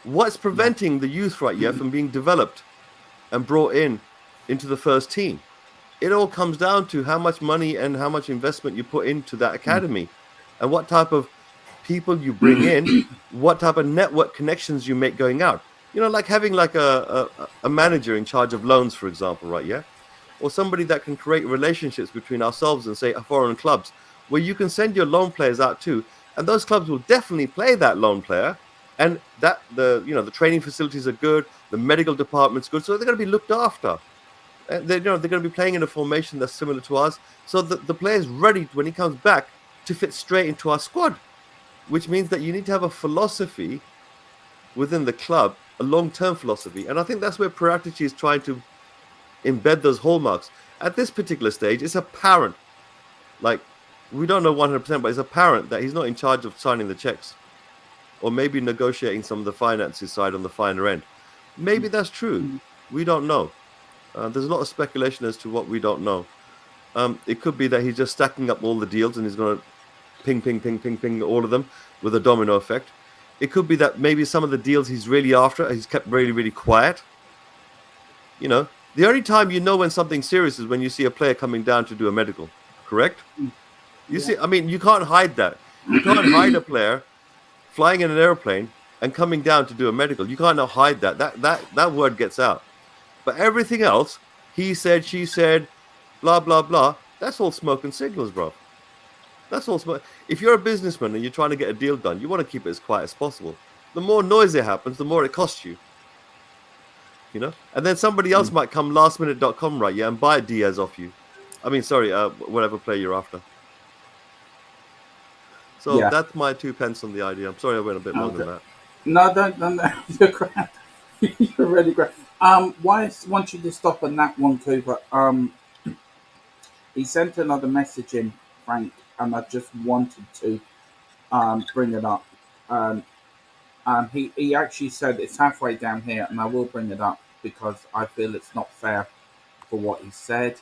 What's preventing the youth right here from being developed and brought into the first team? It all comes down to how much money and how much investment you put into that academy and what type of people you bring in, what type of network connections you make going out. Like having like a manager in charge of loans, for example, right? Yeah. Or somebody that can create relationships between ourselves and say foreign clubs where you can send your loan players out too. And those clubs will definitely play that loan player. And that the training facilities are good. The medical department's good. So they're going to be looked after. They're going to be playing in a formation that's similar to ours. So the player's ready when he comes back to fit straight into our squad, which means that you need to have a philosophy within the club, a long-term philosophy. And I think that's where Paratici is trying to embed those hallmarks. At this particular stage, it's apparent, like, we don't know 100%, but it's apparent that he's not in charge of signing the checks or maybe negotiating some of the finances side on the finer end. Maybe that's true. We don't know. There's a lot of speculation as to what we don't know. It could be that he's just stacking up all the deals and he's going to ping, ping, ping, ping, ping all of them with a domino effect. It could be that maybe some of the deals he's really after, he's kept really, really quiet. The only time you know when something's serious is when you see a player coming down to do a medical, correct? See, I mean, you can't hide that. You can't hide a player flying in an airplane and coming down to do a medical. You can't now hide that. That word gets out. But everything else, he said, she said, blah, blah, blah, that's all smoke and signals, bro. That's all smoke. If you're a businessman and you're trying to get a deal done, you want to keep it as quiet as possible. The more noise it happens, the more it costs you. And then somebody else might come lastminute.com, right, yeah, and buy Diaz off you. I mean, sorry, whatever player you're after. So that's my 2 pence on the idea. I'm sorry I went a bit longer than that. No, don't. You're great. You're really great. Once you just stop on that one, Cooper, he sent another message in, Frank, and I just wanted to bring it up. He actually said it's halfway down here, and I will bring it up because I feel it's not fair for what he said.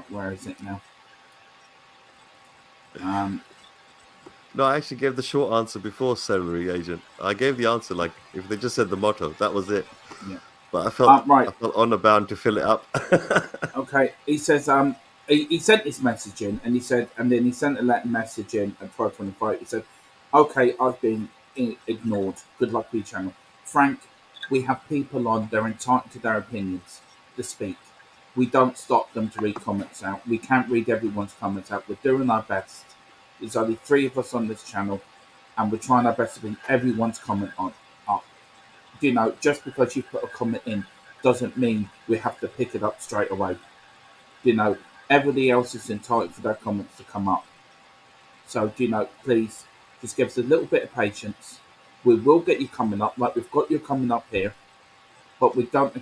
Where is it now? No, I actually gave the short answer before Celery Agent. I gave the answer like if they just said the motto, that was it. Yeah. But I felt honor bound to fill it up. Okay. He says he sent this message in, and then he sent a letter message in at 12:25. He said, "Okay, I've been ignored. Good luck with your channel, Frank. We have people on; they're entitled to their opinions to speak. We don't stop them to read comments out. We can't read everyone's comments out. We're doing our best. There's only 3 of us on this channel, and we're trying our best to bring everyone's comment up. Just because you put a comment in doesn't mean we have to pick it up straight away. Everybody else is entitled for their comments to come up. So, please just give us a little bit of patience. We will get you coming up, like we've got you coming up here, but you don't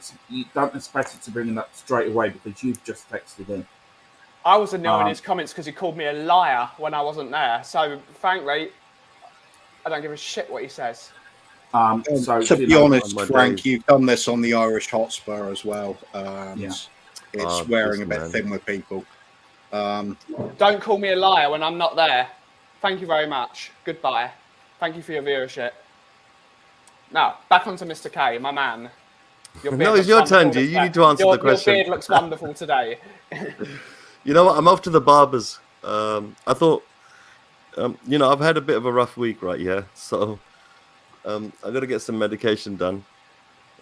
expect it to bring it up straight away because you've just texted in. I was annoying his comments because he called me a liar when I wasn't there. So, frankly, I don't give a shit what he says. To be honest, Frank, you've done this on the Irish Hotspur as well. It's wearing a bit thin with people. Don't call me a liar when I'm not there. Thank you very much. Goodbye. Thank you for your viewership. Now, back onto Mr. K, my man. No, it's your turn, G. You need to answer the question. Your beard looks wonderful today. You know what? I'm off to the barbers. I thought, I've had a bit of a rough week, right? Yeah. So I've got to get some medication done,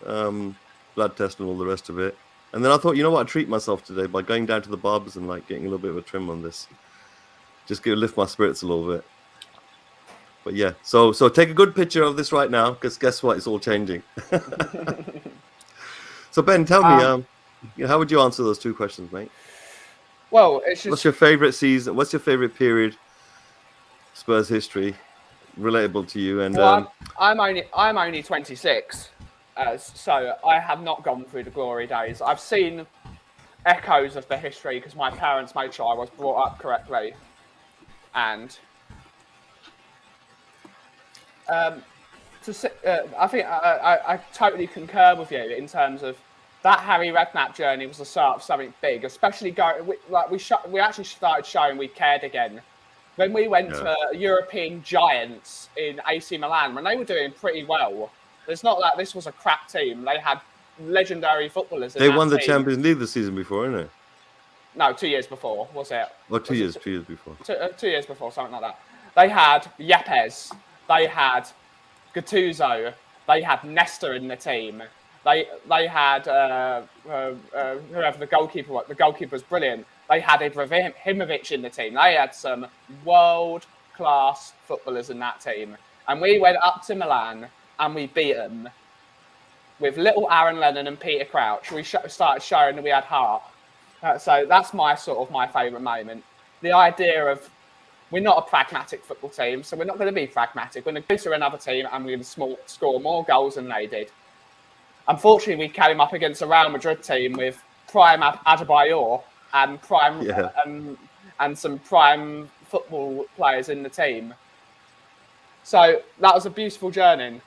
blood test and all the rest of it. And then I thought, you know what? I'd treat myself today by going down to the barbers and getting a little bit of a trim on this. Just to lift my spirits a little bit. But yeah, so take a good picture of this right now, because guess what? It's all changing. So Ben, tell me, how would you answer those two questions, mate? Well, it's just... What's your favorite season? What's your favorite period? Spurs history, relatable to you? And I'm only 26, so I have not gone through the glory days. I've seen echoes of the history because my parents made sure I was brought up correctly, and I think I totally concur with you in terms of that Harry Redknapp journey was the start of something big, especially we actually started showing we cared again when we went to European giants in AC Milan when they were doing pretty well. It's not that this was a crap team; they had legendary footballers. They won the Champions League the season before, isn't it? No, 2 years before, was it? Or 2 years before. 2 years before, something like that. They had Yepes, they had Gattuso, they had Nesta in the team. They had whoever the goalkeeper was. The goalkeeper was brilliant. They had Ibrahimovic in the team. They had some world-class footballers in that team. And we went up to Milan and we beat them with little Aaron Lennon and Peter Crouch. We started showing that we had heart. So that's my favourite moment. The idea of we're not a pragmatic football team, so we're not going to be pragmatic. We're going to go to another team and we're going to score more goals than they did. Unfortunately, we came up against a Real Madrid team with prime Adebayor and and some prime football players in the team. So that was a beautiful journey.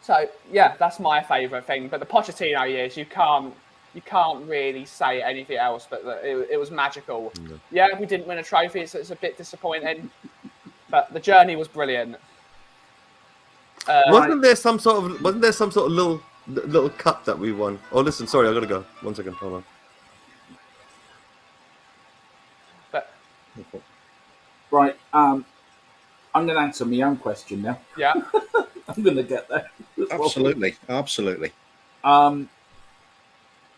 So yeah, that's my favourite thing. But the Pochettino years, you can't really say anything else, but it was magical. Yeah, we didn't win a trophy, so it's a bit disappointing. But the journey was brilliant. Wasn't there some sort of little cup that we won? Oh, listen, sorry, I gotta go. 1 second, hold on. Right, I'm going to answer my own question now. Yeah, I'm going to get there. Absolutely.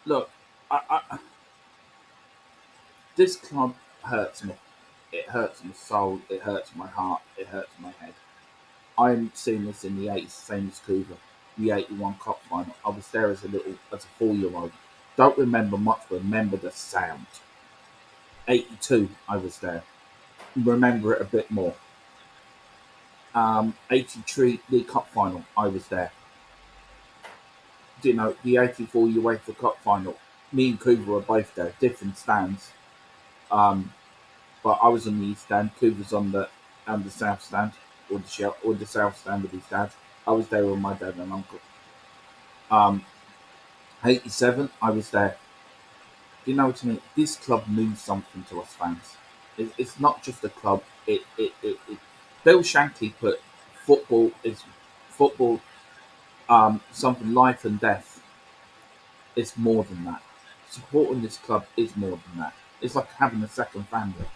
Look, this club hurts me. It hurts my soul. It hurts my heart. It hurts my head. I'm seeing this in the 80s, same as Cougar, the 81 Cup final. I was there as a 4-year-old. Don't remember much, but remember the sound. 82, I was there. Remember it a bit more. 83 League Cup final, I was there. The 84 UEFA Cup final, me and Cougar were both there, different stands. But I was on the east stand, Cougar's on the south stand, or the south stand with his dad. I was there with my dad and uncle. 87, I was there. You know what I mean? This club means something to us fans. It's not just a club. Bill Shankly put football, something life and death. It's more than that. Supporting this club is more than that. It's like having a second family.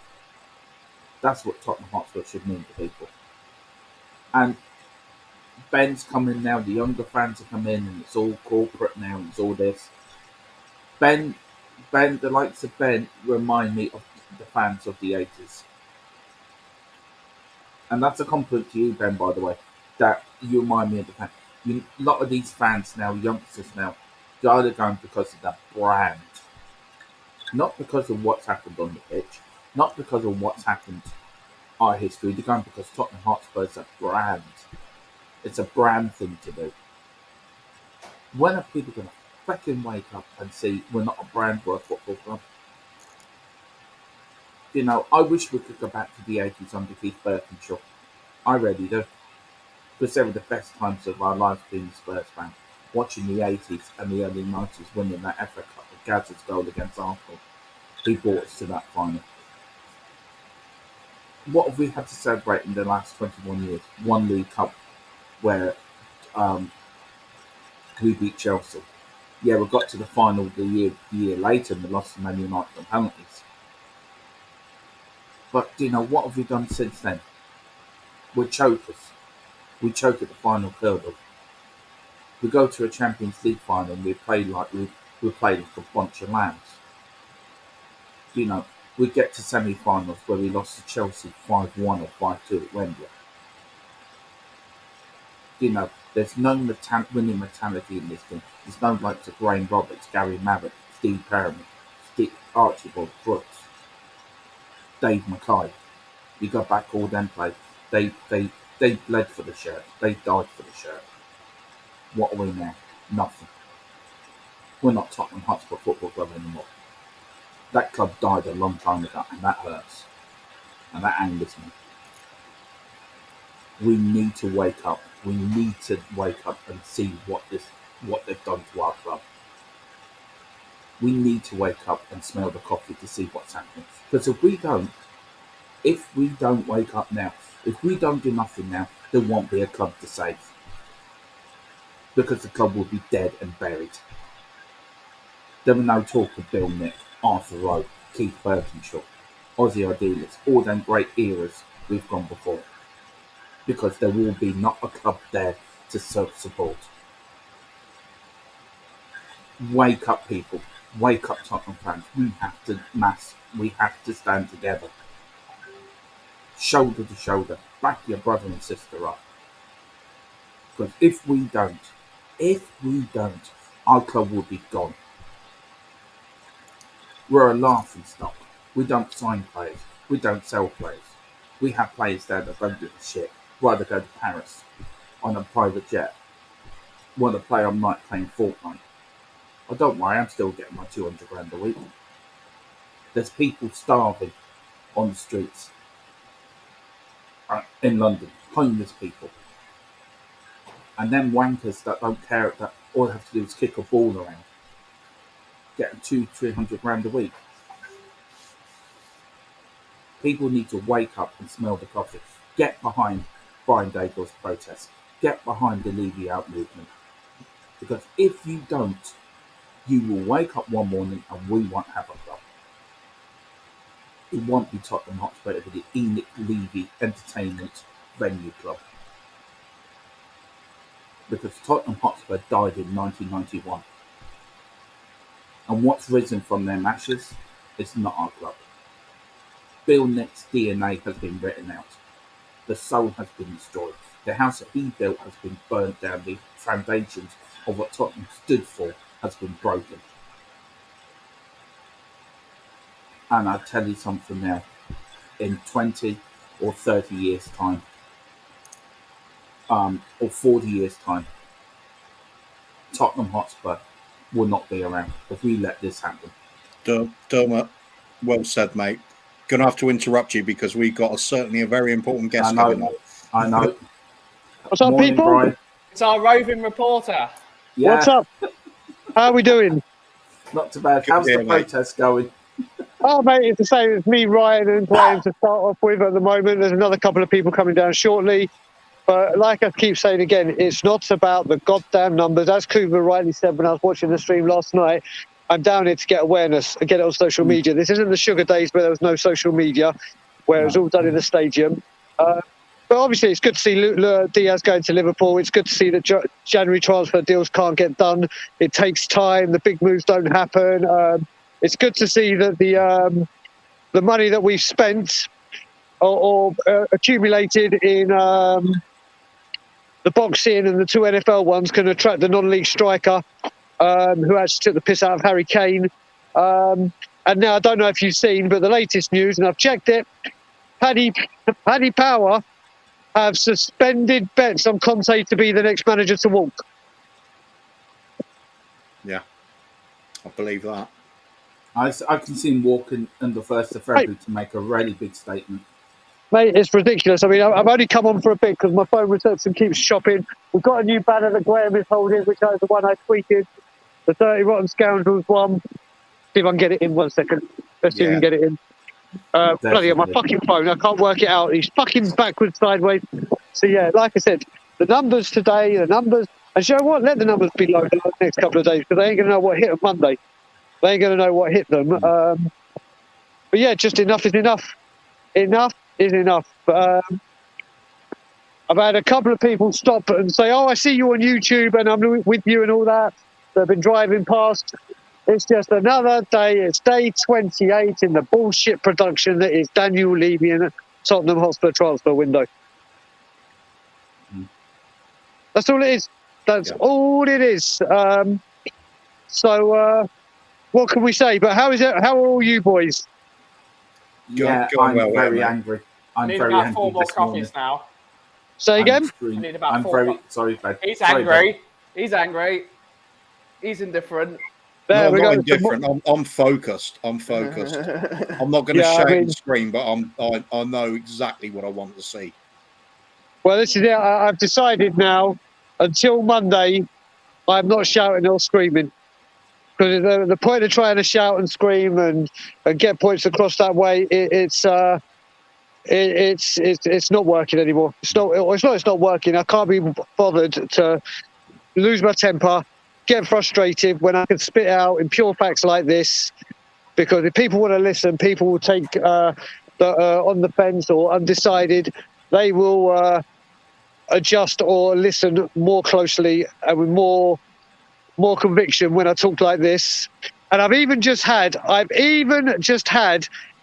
That's what Tottenham Hotspur should mean to people. And Ben's coming now. The younger fans are coming in, and it's all corporate now. And it's all this. Ben, the likes of Ben remind me of the fans of the 80s. And that's a compliment to you, Ben, by the way, that you remind me of the fans. A lot of these fans now, youngsters now, they're either going because of that brand. Not because of what's happened on the pitch, not because of what's happened our history. They're going because Tottenham Hotspur is a brand. It's a brand thing to do. When are people going to fucking wake up and see we're not a brand, we're a football club? You know, I wish we could go back to the 80s under Keith Birkinshaw. I really do. Because they were the best times of our lives being a Spurs fan. Watching the 80s and the early 90s winning that FA Cup with Gazza's goal against Arsenal. He brought us to that final. What have we had to celebrate in the last 21 years? One League Cup where we beat Chelsea. Yeah, we got to the final the year later and we lost to Man United on penalties. But, you know, what have we done since then? We're chokers. We choke at the final hurdle. We go to a Champions League final and we play like we play like a bunch of lambs. You know, we get to semi-finals where we lost to Chelsea 5-1 or 5-2 at Wembley. You know, there's no winning mentality in this thing. There's no like to Graham Roberts, Gary Maverick, Steve Perriman, Archibald Brooks, Dave Mackay. You go back all them players. They bled for the shirt. They died for the shirt. What are we now? Nothing. We're not Tottenham Hotspur Football Club anymore. That club died a long time ago, and that hurts. And that angers me. We need to wake up. We need to wake up and see what they've done to our club. We need to wake up and smell the coffee to see what's happening. Because if we don't wake up now, if we don't do nothing now, there won't be a club to save. Because the club will be dead and buried. There were no talk of Bill Nick, Arthur Rowe, Keith Birkinshaw, Ozzy Ardiles, all them great eras we've gone before. Because there will be not a club there to support. Wake up, people. Wake up, Tottenham fans. We have to stand together. Shoulder to shoulder. Back your brother and sister up. Because if we don't, our club will be gone. We're a laughing stock. We don't sign players. We don't sell players. We have players there that don't give a shit. Rather go to Paris on a private jet. Want to play on night playing Fortnite. Oh, don't worry, I'm still getting my 200 grand a week. There's people starving on the streets in London, homeless people. And then wankers that don't care, that all they have to do is kick a ball around. Getting 200-300 grand a week. People need to wake up and smell the coffee. Get behind Brian Daigle's protest. Get behind the Leave You Out movement. Because if you don't, you will wake up one morning and we won't have a club. It won't be Tottenham Hotspur, it'll be the Enoch Levy Entertainment Venue Club. Because Tottenham Hotspur died in 1991. And what's risen from their ashes is not our club. Bill Nick's DNA has been written out. The soul has been destroyed. The house that he built has been burnt down. The foundations of what Tottenham stood for has been broken. And I'll tell you something now. In 20 or 30 years' time, or 40 years' time, Tottenham Hotspur will not be around if we let this happen. Dermot, well said, mate. Gonna have to interrupt you because we got certainly a very important guest coming up. I know. What's up, Morning, people? Brian. It's our roving reporter. Yeah, What's up? How are we doing? not too bad. How's the protest going? Oh, mate, it's the same as me, Ryan, and Graham to start off with at the moment. There's another couple of people coming down shortly. But like I keep saying again, it's not about the goddamn numbers. As Cooper rightly said when I was watching the stream last night, I'm down here to get awareness and get it on social media. This isn't the sugar days where there was no social media, where it was all done in the stadium. But obviously, it's good to see Diaz going to Liverpool. It's good to see that January transfer deals can't get done. It takes time. The big moves don't happen. It's good to see that the money that we've spent or accumulated in the boxing and the 2 NFL ones can attract the non-league striker who actually took the piss out of Harry Kane. And now I don't know if you've seen, but the latest news, and I've checked it, Paddy Power have suspended bets on Conte to be the next manager to walk. Yeah, I believe that. I can see him walking on the 1st of February to make a really big statement. Mate, it's ridiculous. I mean, I've only come on for a bit because my phone returns and keeps shopping. We've got a new banner that Graham is holding, which is the one I tweeted. The Dirty Rotten Scoundrels one. See if I can get it in 1 second. Let's see if we can get it in. Bloody hell, my fucking phone. I can't work it out. He's fucking backwards, sideways. So, yeah, like I said, the numbers today, the numbers. And you know what? Let the numbers be low for the next couple of days because they ain't going to know what hit them Monday. They ain't going to know what hit them. But, yeah, just enough is enough. Enough is enough. I've had a couple of people stop and say, "Oh, I see you on YouTube and I'm with you and all that." They've been driving past. It's just another day. It's day 28 in the bullshit production that is Daniel Levy in Tottenham Hotspur transfer window. That's all it is. That's all it is. So what can we say? But how is it? How are all you boys? Yeah, I'm very angry. I'm very about angry 4 more this morning. coffees now. Say again? I need about I'm 4 very sorry, babe. He's Sorry, angry. babe. He's angry. He's indifferent. There No, we I'm not go. indifferent. I'm focused. I'm focused. I'm not going to shout and scream, but I know exactly what I want to see. Well, this is it. I've decided now, until Monday, I'm not shouting or screaming. Because the point of trying to shout and scream and get points across that way, it's not working anymore. It's not working. I can't be bothered to lose my temper, get frustrated when I can spit out in pure facts like this. Because if people want to listen, people will take on the fence or undecided. They will adjust or listen more closely and with more conviction when I talk like this. And I've even just had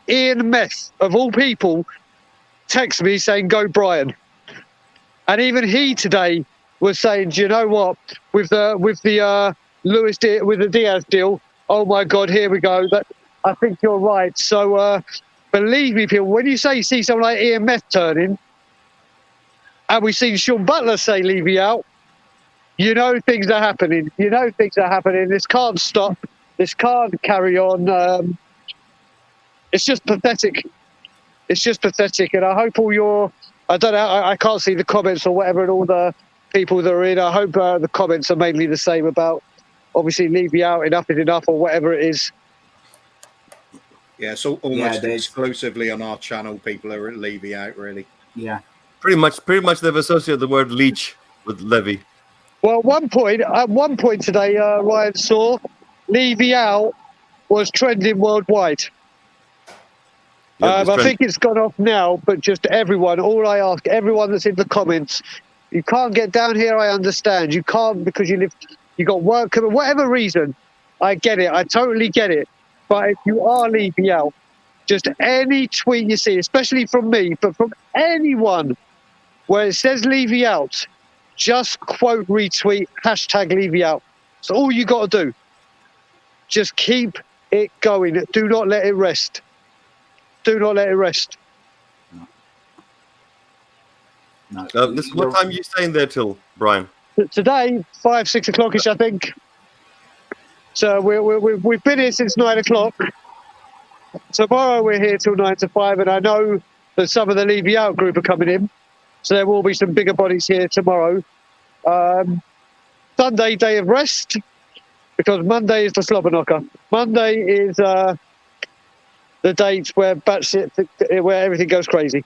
Ian Meth, of all people, text me saying, "Go Brian." And even he today was saying, "Do you know what? With the Diaz deal, oh my God, here we go. I think you're right." So believe me, people, when you see someone like Ian Meth turning, and we've seen Sean Butler say Levy out, you know things are happening. This can't stop. This can't carry on. It's just pathetic. And I hope all your... I don't know, I can't see the comments or whatever and all the people that are in. I hope the comments are mainly the same about, obviously, Levy out, enough is enough, or whatever it is. Yeah, so almost exclusively on our channel, people are Levy out, really. Yeah. Pretty much they've associated the word leech with Levy. Well, at one point today, Ryan saw Levy out was trending worldwide. I think it's gone off now, but just everyone, all I ask, everyone that's in the comments, you can't get down here, I understand. You can't because you got work, whatever reason. I get it. I totally get it. But if you are Levy out, just any tweet you see, especially from me, but from anyone where it says Levy out, just quote, retweet, hashtag Levy out. That's all you got to do. Just keep it going. Do not let it rest. Do not let it rest. No. What time are you staying there till, Brian? Today, 5, 6 o'clock-ish, I think. So we've been here since 9 o'clock. Tomorrow we're here till 9 to 5, and I know that some of the Levy out group are coming in. So there will be some bigger bodies here tomorrow. Sunday, day of rest, because Monday is the slobber knocker. Monday is the date where where everything goes crazy.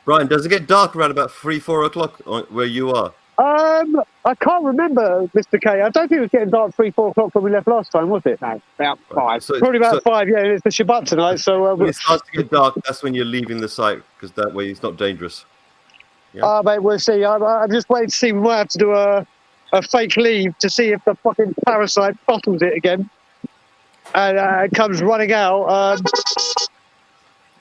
Brian, does it get dark around about 3, 4 o'clock where you are? I can't remember, Mr. K. I don't think it was getting dark 3, 4 o'clock when we left last time, was it? No, about 5. Probably about 5, yeah. It's the Shabbat tonight, so... when it starts to get dark, that's when you're leaving the site, because that way it's not dangerous. Yeah. Mate, we'll see. I'm just waiting to see. We might have to do a fake leave to see if the fucking parasite bottles it again and comes running out.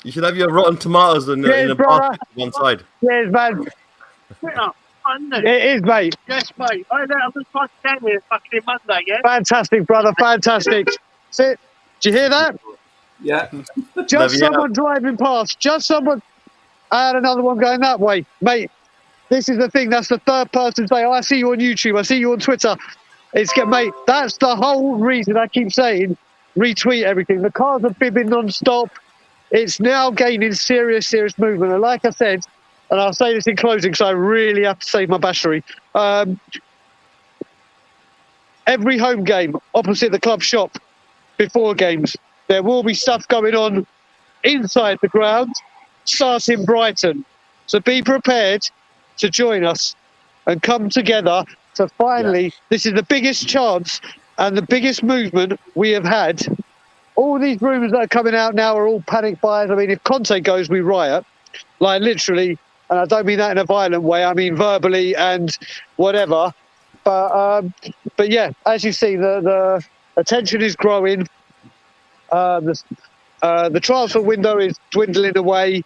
You should have your rotten tomatoes in a basket to one side. Cheers, man. It is, mate. Yes, mate. I was fucking down here fucking Monday, yeah? Fantastic, brother. Fantastic. Do you hear that? Yeah. Just someone driving past. Just someone. I had another one going that way, mate. This is the thing. That's the third person saying, "Oh, I see you on YouTube. I see you on Twitter." Mate. That's the whole reason I keep saying retweet everything. The cars are bibbing non-stop. It's now gaining serious movement. And like I said, and I'll say this in closing because I really have to save my battery. Every home game opposite the club shop before games, there will be stuff going on inside the ground, starting Brighton. So be prepared to join us and come together to finally, this is the biggest chance and the biggest movement we have had. All these rumours that are coming out now are all panic buyers. I mean, if Conte goes, we riot. Like, literally, and I don't mean that in a violent way. I mean verbally and whatever. But yeah, as you see, the attention is growing. The transfer window is dwindling away.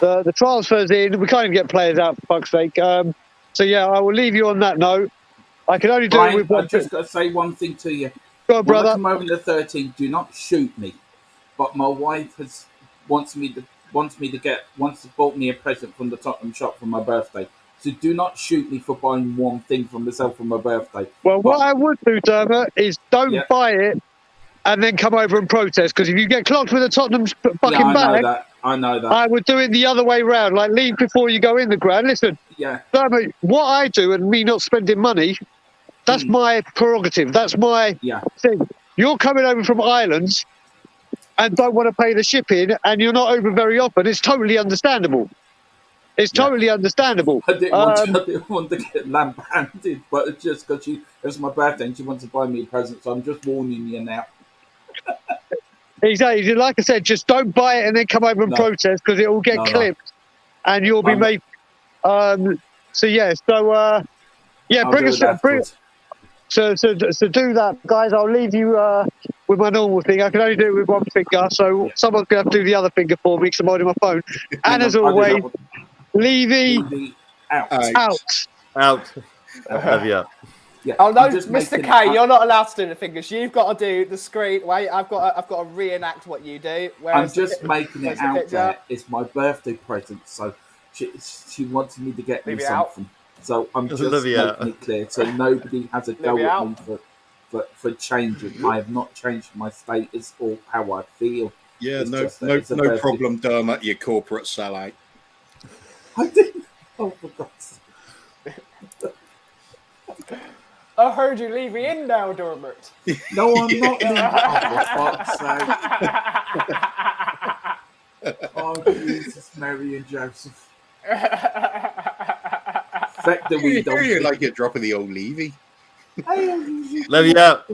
The transfers in, we can't even get players out, for fuck's sake. So, yeah, I will leave you on that note. I can only do Brian, it with one I've just got to say one thing to you. Go on, brother. When I come over the 13th, do not shoot me. But my wife wants to bought me a present from the Tottenham shop for my birthday. So do not shoot me for buying one thing for myself for my birthday. Well, what I would do, Dermot, is don't buy it and then come over and protest. Because if you get clocked with a Tottenham fucking bag, I know that. I would do it the other way round. Like, leave before you go in the ground. Listen, Dermot, what I do and me not spending money, that's my prerogative. That's my thing. You're coming over from Ireland and don't want to pay the shipping and you're not over very often. It's totally understandable. It's totally understandable. I didn't want to get lamp-handed, but it's just because it was my birthday and she wants to buy me a present, so I'm just warning you now. Exactly. Like I said, just don't buy it and then come over and protest because it will get clipped and you'll be made. Bring us. So do that, guys. I'll leave you with my normal thing. I can only do it with one finger, so someone's going to have to do the other finger for me because I'm holding my phone. And as always, Levy out. Yeah. Oh no, Mr. K, you're not allowed to do the fingers. You've got to do the screen. Wait, I've got to reenact what you do. I'm just making it out there. It's my birthday present, so she wants me to get me something. So I'm just making it clear, so nobody has a go at me for changing. I have not changed my status or how I feel. Yeah, no problem, Dermot, you corporate sellout. I didn't. Oh, for God's sake. I heard you leave me in now, Dermot. No, I'm not leaving. Oh, for fuck's sake. Oh, Jesus, Mary and Joseph. You like a drop of the old Levy. Levy out.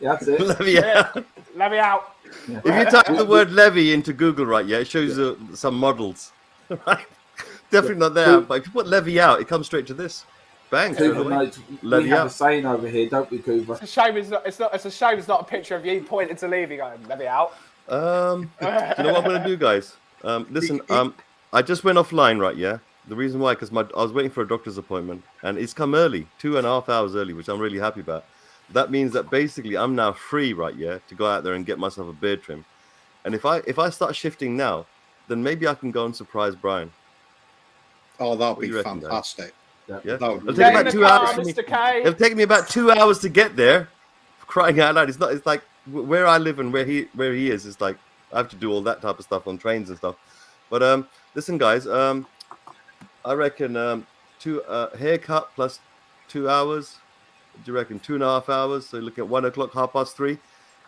That's it. Levy out. Levy out. Yeah. If you type the word Levy into Google, right, it shows some models. Right? Definitely not there. But if you put Levy out, it comes straight to this. Bang. We have a saying over here, don't we, Cooper? It's a shame it's not a picture of you pointing to Levy going, Levy out. Do you know what I'm going to do, guys? Listen, I just went offline, right, yeah? The reason why, because I was waiting for a doctor's appointment, and it's come early, 2.5 hours early, which I'm really happy about. That means that basically I'm now free, right, yeah, to go out there and get myself a beard trim. And if I start shifting now, then maybe I can go and surprise Brian. Oh, that'll be fantastic. Yeah, it'll take about 2 hours for me. It'll take me about 2 hours to get there. Crying out loud! It's like where I live and where he is. It's like I have to do all that type of stuff on trains and stuff. But listen, guys. I reckon two haircut plus 2 hours. Do you reckon 2.5 hours? So look at 1 o'clock, 3:30.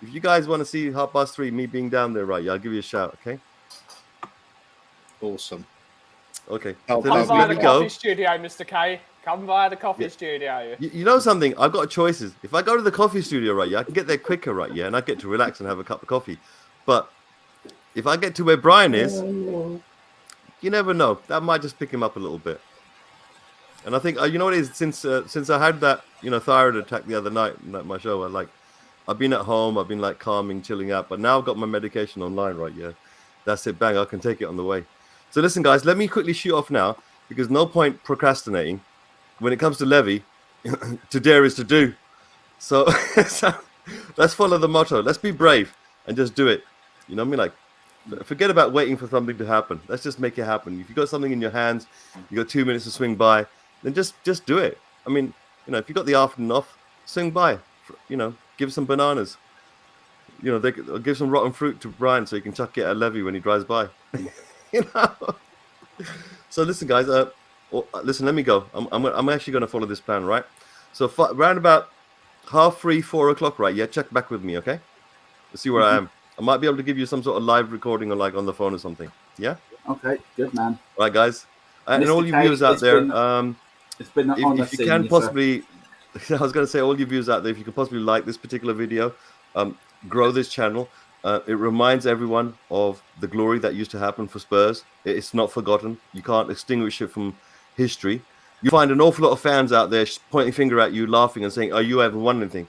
If you guys want to see 3:30, me being down there, right? Yeah, I'll give you a shout. Okay. Awesome. Okay. Come via the coffee studio, Mr. K. Come via the coffee studio. You know something? I've got choices. If I go to the coffee studio, right, yeah, I can get there quicker, right, yeah, and I get to relax and have a cup of coffee. But if I get to where Brian is, you never know. That might just pick him up a little bit. And I think, you know what it is? Since I had that, thyroid attack the other night at my show, I've been at home, I've been like calming, chilling out, but now I've got my medication online, right, yeah. That's it, bang, I can take it on the way. So listen, guys, let me quickly shoot off now, because no point procrastinating. When it comes to Levy, to dare is to do. So let's follow the motto. Let's be brave. and just do it. You know what I mean? Like, forget about waiting for something to happen. Let's just make it happen. If you got something in your hands, you got 2 minutes to swing by, then just do it. I mean, you know, if you got the afternoon off, swing by. You know, give some bananas. You know, I'll give some rotten fruit to Brian so he can chuck it at Levy when he drives by. You know. So listen, guys. Listen. Let me go. I'm actually going to follow this plan, right? So round about 3:30, 4 o'clock, right? Yeah. Check back with me, okay? Let's see where I am. I might be able to give you some sort of live recording or like on the phone or something. Yeah. Okay. Good man. All right, guys. And Mr. all you K, viewers out there, it's been an honor if you seeing can you, possibly, I was going to say, all you viewers out there, if you can possibly like this particular video, grow this channel. It reminds everyone of the glory that used to happen for Spurs. It's not forgotten. You can't extinguish it from history. You find an awful lot of fans out there pointing finger at you, laughing and saying, "Oh, you haven't won anything."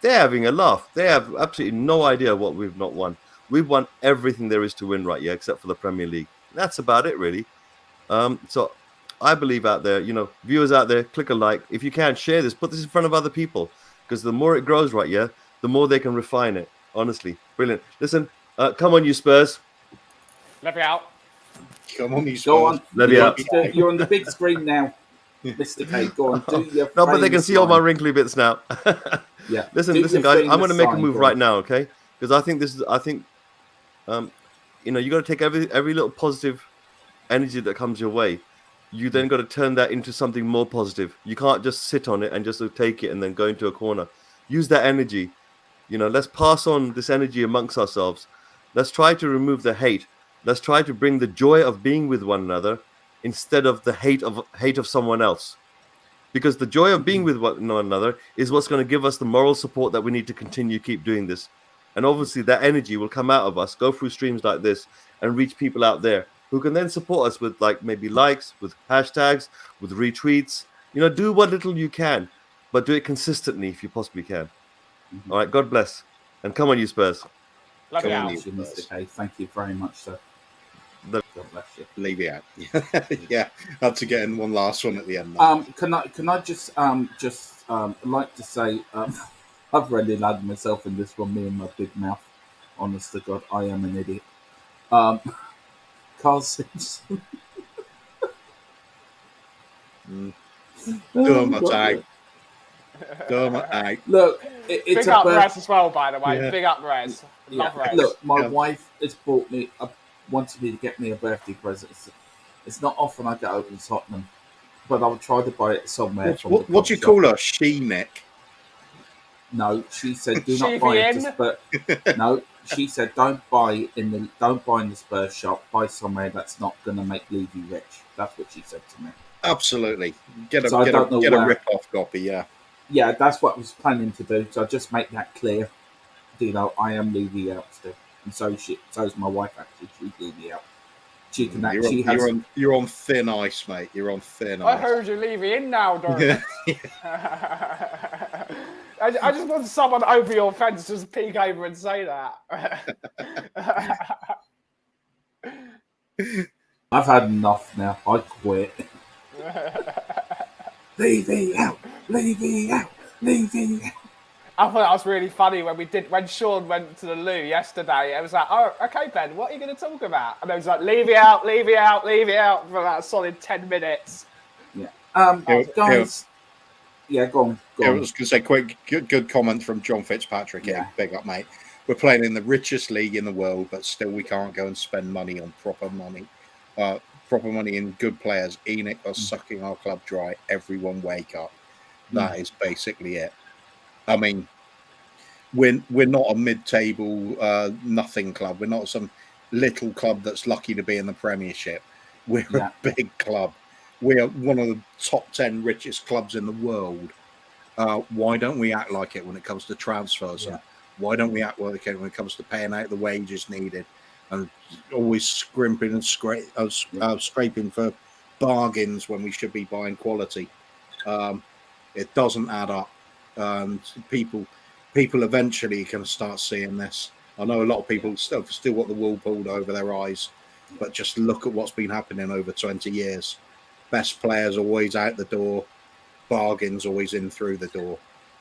They're having a laugh. They have absolutely no idea what we've not won. We've won everything there is to win, right? Yeah, except for the Premier League. That's about it, really. So I believe out there, you know, viewers out there, click a like. If you can, share this. Put this in front of other people. Because the more it grows, right, yeah, the more they can refine it. Honestly. Brilliant. Listen, come on, you Spurs. Levy out. Come on, you Spurs. Go on. Levy out. You're on the big screen now, Mr. K. Go on. Do your No, but they can famous see all my line. wrinkly bits now. Yeah. Listen, Do guys. your I'm going to famous make a sign, move go right on. now, okay? Because I think you know, you got to take every little positive energy that comes your way. You then got to turn that into something more positive. You can't just sit on it and just take it and then go into a corner. Use that energy. You know, let's pass on this energy amongst ourselves. Let's try to remove the hate. Let's try to bring the joy of being with one another instead of the hate of someone else. Because the joy of being with one another is what's going to give us the moral support that we need to keep doing this. And obviously that energy will come out of us, go through streams like this and reach people out there who can then support us with like maybe likes, with hashtags, with retweets. You know, do what little you can, but do it consistently if you possibly can. All right, God bless. And come on, you Spurs. Levy Come on, out. you Thank you, Spurs. Mr. K. Thank you very much, sir. The- God bless you. Leave it out. Yeah, have to get in one last one at the end. Now. Can I just like to say I've really landed myself in this one, me and my big mouth. Honest to God, I am an idiot. Carl Simpson. Do my God, tag. Do my tag. Look, it's Big a up birth- Rez as well, by the way. Yeah. Big up Rez. Love Yeah. Rez. Look, my Yeah. wife has bought me, wanted me to get me a birthday present. It's not often I get over to Tottenham, but I would try to buy it somewhere. from the What do you coffee shop. call her? She Nick. No, she said do She not buy it. VN? But no, she said don't buy in the Spurs shop. Buy somewhere that's not going to make Levy rich. That's what she said to me. Absolutely. Get So I don't know a where- rip-off copy, yeah. Yeah, that's what I was planning to do. So just make that clear. You know, I am Levy out still, and so's my wife. Actually, she's Levy out. She can actually You're on thin ice, mate. You're on thin I ice. heard you Levy in now, Dorman. I just want someone over your fence to just peek over and say that. I've had enough now. I quit. Levy out. Levy out. Levy out. I thought that was really funny when Sean went to the loo yesterday. It was like, oh, okay, Ben, what are you going to talk about? And it was like, leave it out for about a solid 10 minutes. Yeah. Guys. Yeah, go on. I was going to say, quick, good comment from John Fitzpatrick. Yeah. Big up, mate. We're playing in the richest league in the world, but still we can't go and spend money on proper money in good players. Enoch are sucking our club dry. Everyone wake up. That is basically it. I mean, we're not a mid-table nothing club. We're not some little club that's lucky to be in the Premiership. We're a big club. We are one of the top 10 richest clubs in the world. Why don't we act like it when it comes to transfers? Yeah. And why don't we act like it when it comes to paying out the wages needed and always scrimping and scraping for bargains when we should be buying quality? It doesn't add up. People eventually can start seeing this. I know a lot of people still got the wool pulled over their eyes, but just look at what's been happening over 20 years. Best players always out the door, bargains always in through the door.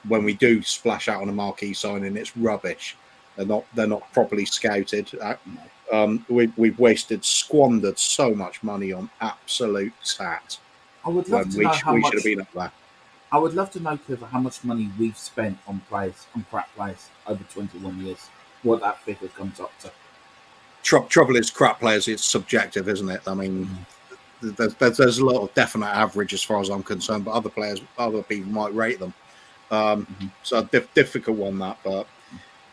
When we do splash out on a marquee signing, it's rubbish. They're not properly scouted. We've squandered so much money on absolute tat. I would love to know how we much. should have been up there. I would love to know, Cooper, how much money we've spent on players, on crap players, over 21 years. What that figure comes up to. Trouble is, crap players. It's subjective, isn't it? I mean, there's a lot of definite average as far as I'm concerned, but other people might rate them. So difficult one that, but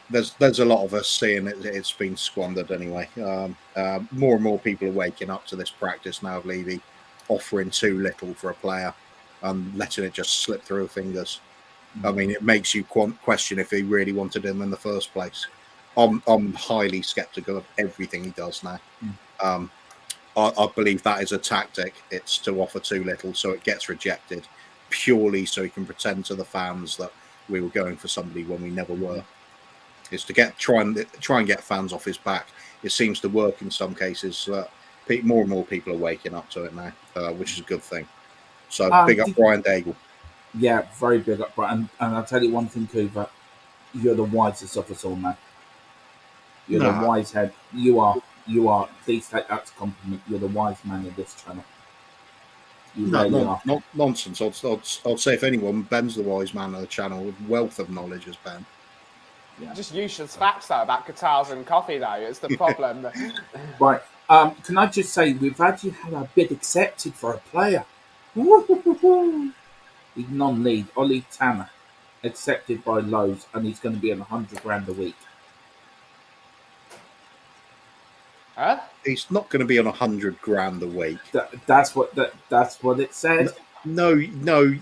there's a lot of us seeing it's been squandered anyway. More and more people are waking up to this practice now of Levy offering too little for a player and letting it just slip through her fingers. I mean, it makes you question if he really wanted him in the first place. I'm highly skeptical of everything he does now. I believe that is a tactic. It's to offer too little so it gets rejected, purely so he can pretend to the fans that we were going for somebody when we never were. It's to try and get fans off his back. It seems to work in some cases. More and more people are waking up to it now, which is a good thing. So big up Brian Daigle. Yeah, very big up Brian. And I'll tell you one thing, Cooper. You're the wisest of us all, man. You're the wise head. You are. Please take that as a compliment. You're the wise man of this channel. You really are. Not nonsense. I'd say if anyone, Ben's the wise man of the channel with wealth of knowledge as Ben. Yeah. Just useless facts though about guitars and coffee though. It's the problem. Right. Can I just say we've actually had our bid accepted for a player. He's non-league. Ollie Tanner accepted by Lowe's, and he's going to be on $100,000 a week. Huh? He's not going to be on $100,000 a week. That's what it said. No,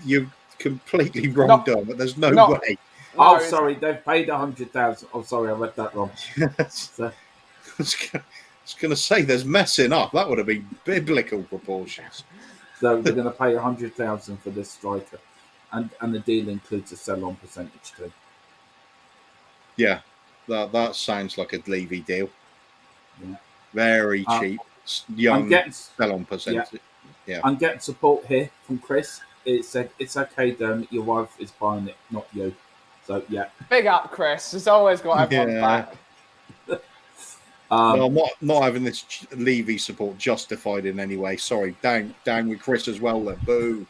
you're completely wrong, Dermot. There's no way. Oh, sorry, they've paid $100,000. Oh, sorry, I read that wrong. So. I was going to say there's messing up. That would have been biblical proportions. So they're going to pay $100,000 for this striker, and the deal includes a sell-on percentage too. Yeah, that sounds like a Levy deal. Yeah. Very cheap, young sell-on percentage. Yeah. I'm getting support here from Chris. It said it's okay, Dermot. Your wife is buying it, not you. So yeah. Big up, Chris. He's always got everyone's back. No, I'm not having this Levy support justified in any way. Sorry, down with Chris as well. Then, boo.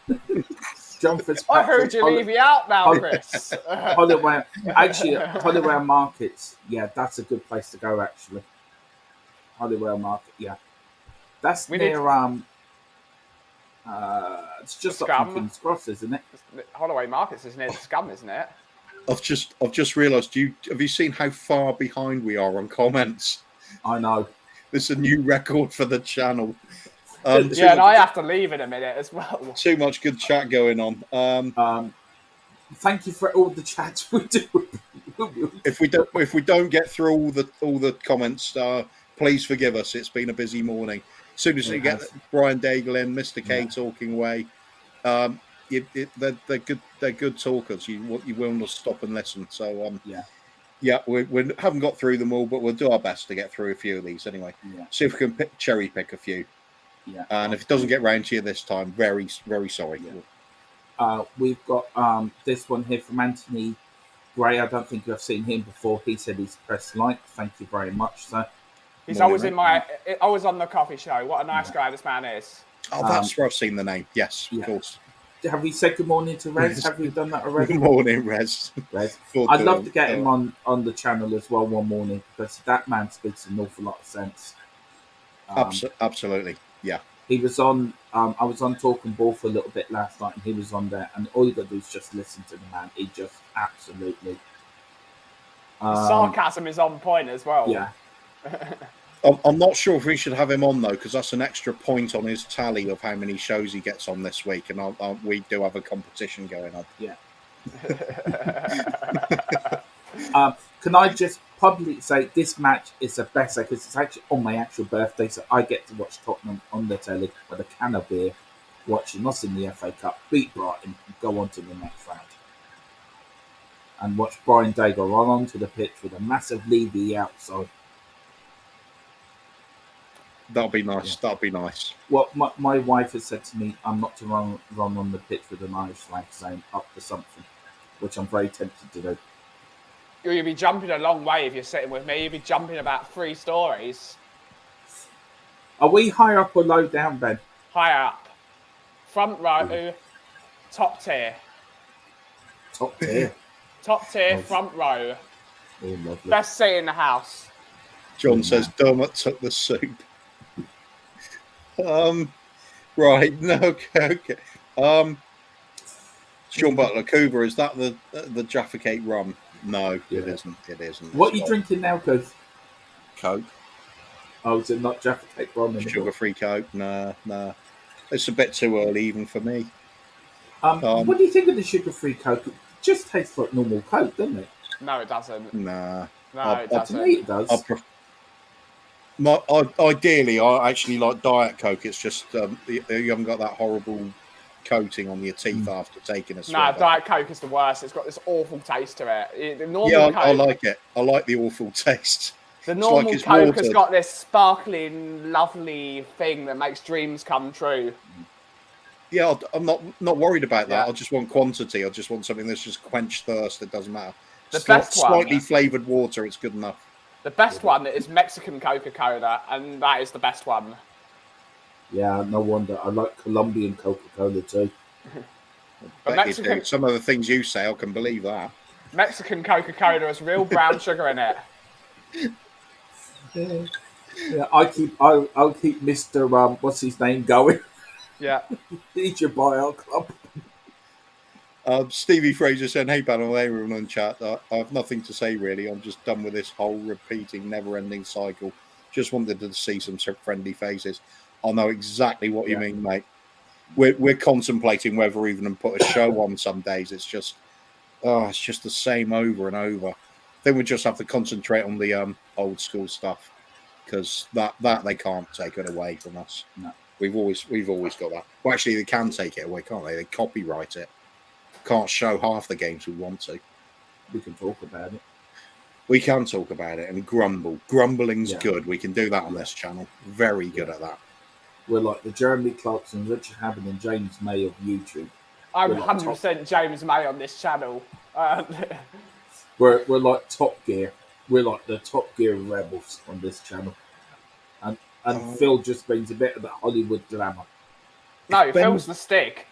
John I heard you Levy out now, Chris. Holloway Markets. Yeah, that's a good place to go. Actually, Holloway Market. Yeah, that's near. It's just up from King's Cross, isn't it? Holloway Markets is near the Scum, isn't it? I've just realised. Have you seen how far behind we are on comments? I know. This is a new record for the channel. And I have to leave in a minute as well. Too much good chat going on. Thank you for all the chats we do. If we don't get through all the comments, please forgive us. It's been a busy morning. As soon as you get Brian Daigle in, Mr. K talking away, they're good talkers. You will not stop and listen. So we haven't got through them all, but we'll do our best to get through a few of these anyway. Yeah. See if we can cherry pick a few. Yeah. And if it doesn't get round to you this time, very, very sorry. Yeah. We've got this one here from Anthony Gray. I don't think you've seen him before. He said he's pressed like. Thank you very much, sir. He's always always on the coffee show. What a nice guy this man is. Oh, that's where I've seen the name. Yes, of course. Have we said good morning to Rez? Have we done that already? Good morning, Rez. I'd love to get him on the channel as well one morning, because that man speaks an awful lot of sense. Absolutely, yeah. He was on. I was on Talking Ball for a little bit last night, and he was on there. And all you got to do is just listen to the man. He just absolutely. Sarcasm is on point as well. Yeah. I'm not sure if we should have him on though, because that's an extra point on his tally of how many shows he gets on this week, and we do have a competition going on. Yeah. Can I just publicly say this match is the best because it's actually on my actual birthday, so I get to watch Tottenham on the telly with a can of beer, watching us in the FA Cup, beat Brighton, and go on to the next round. And watch Brian Daigle run onto the pitch with a massive Levy outside. That'll be nice. Yeah. That'll be nice. Well, my wife has said to me, I'm not to run on the pitch with an Irish flag saying up for something, which I'm very tempted to do. You'll be jumping a long way if you're sitting with me. You'll be jumping about 3 stories. Are we high up or low down, Ben? High up. Front row. Top tier. Top tier. Top tier, Nice. front row. Oh, lovely. Best seat in the house. John says Dermot took the soup. Right. No. Okay. Sean Butler, Cougar, is that the Jaffa Cake rum? No, it isn't. It isn't. What are you drinking now, Coach? Coke. Oh, is it not Jaffa Cake rum anymore? Sugar-free Coke? Nah. It's a bit too early even for me. What do you think of the sugar-free Coke? It just tastes like normal Coke, doesn't it? No, it doesn't. Nah. No, it doesn't. To me, it does. Ideally, I actually like Diet Coke. It's just you haven't got that horrible coating on your teeth after taking a swig. No, Diet Coke is the worst. It's got this awful taste to it. The normal Yeah, Coke, I like it. I like the awful taste. The normal it's Coke has water. got this sparkling, lovely thing that makes dreams come true. Yeah, I'm not worried about that. Yeah. I just want quantity. I just want something that's just quench thirst. It doesn't matter. The best one. Slightly flavoured water. It's good enough. The best one is Mexican Coca-Cola, and that is the best one. Yeah, no wonder. I like Colombian Coca-Cola too. But Bet you do. Some of the things you say, I can believe that. Mexican Coca-Cola has real brown sugar in it. Yeah, I'll keep Mr. What's his name going. Yeah. He's your buyout club. Stevie Fraser said, "Hey, panel, everyone on chat. I have nothing to say really. I'm just done with this whole repeating, never-ending cycle. Just wanted to see some friendly faces. I know exactly what you mean, mate. We're contemplating whether even to put a show on some days. It's just the same over and over. I think we just have to concentrate on the old school stuff because that they can't take it away from us. No. We've always got that. Well, actually, they can take it away, can't they? They copyright it. Can't show half the games we want to. We can talk about it. We can talk about it and grumble. Grumbling's good. We can do that on this channel. Very good at that. We're like the Jeremy Clarkson, Richard Hammond, and James May of YouTube. I'm 100% James May on this channel. We're like Top Gear. We're like the Top Gear rebels on this channel. And Phil just brings a bit of that Hollywood glamour. No, Phil's the stick.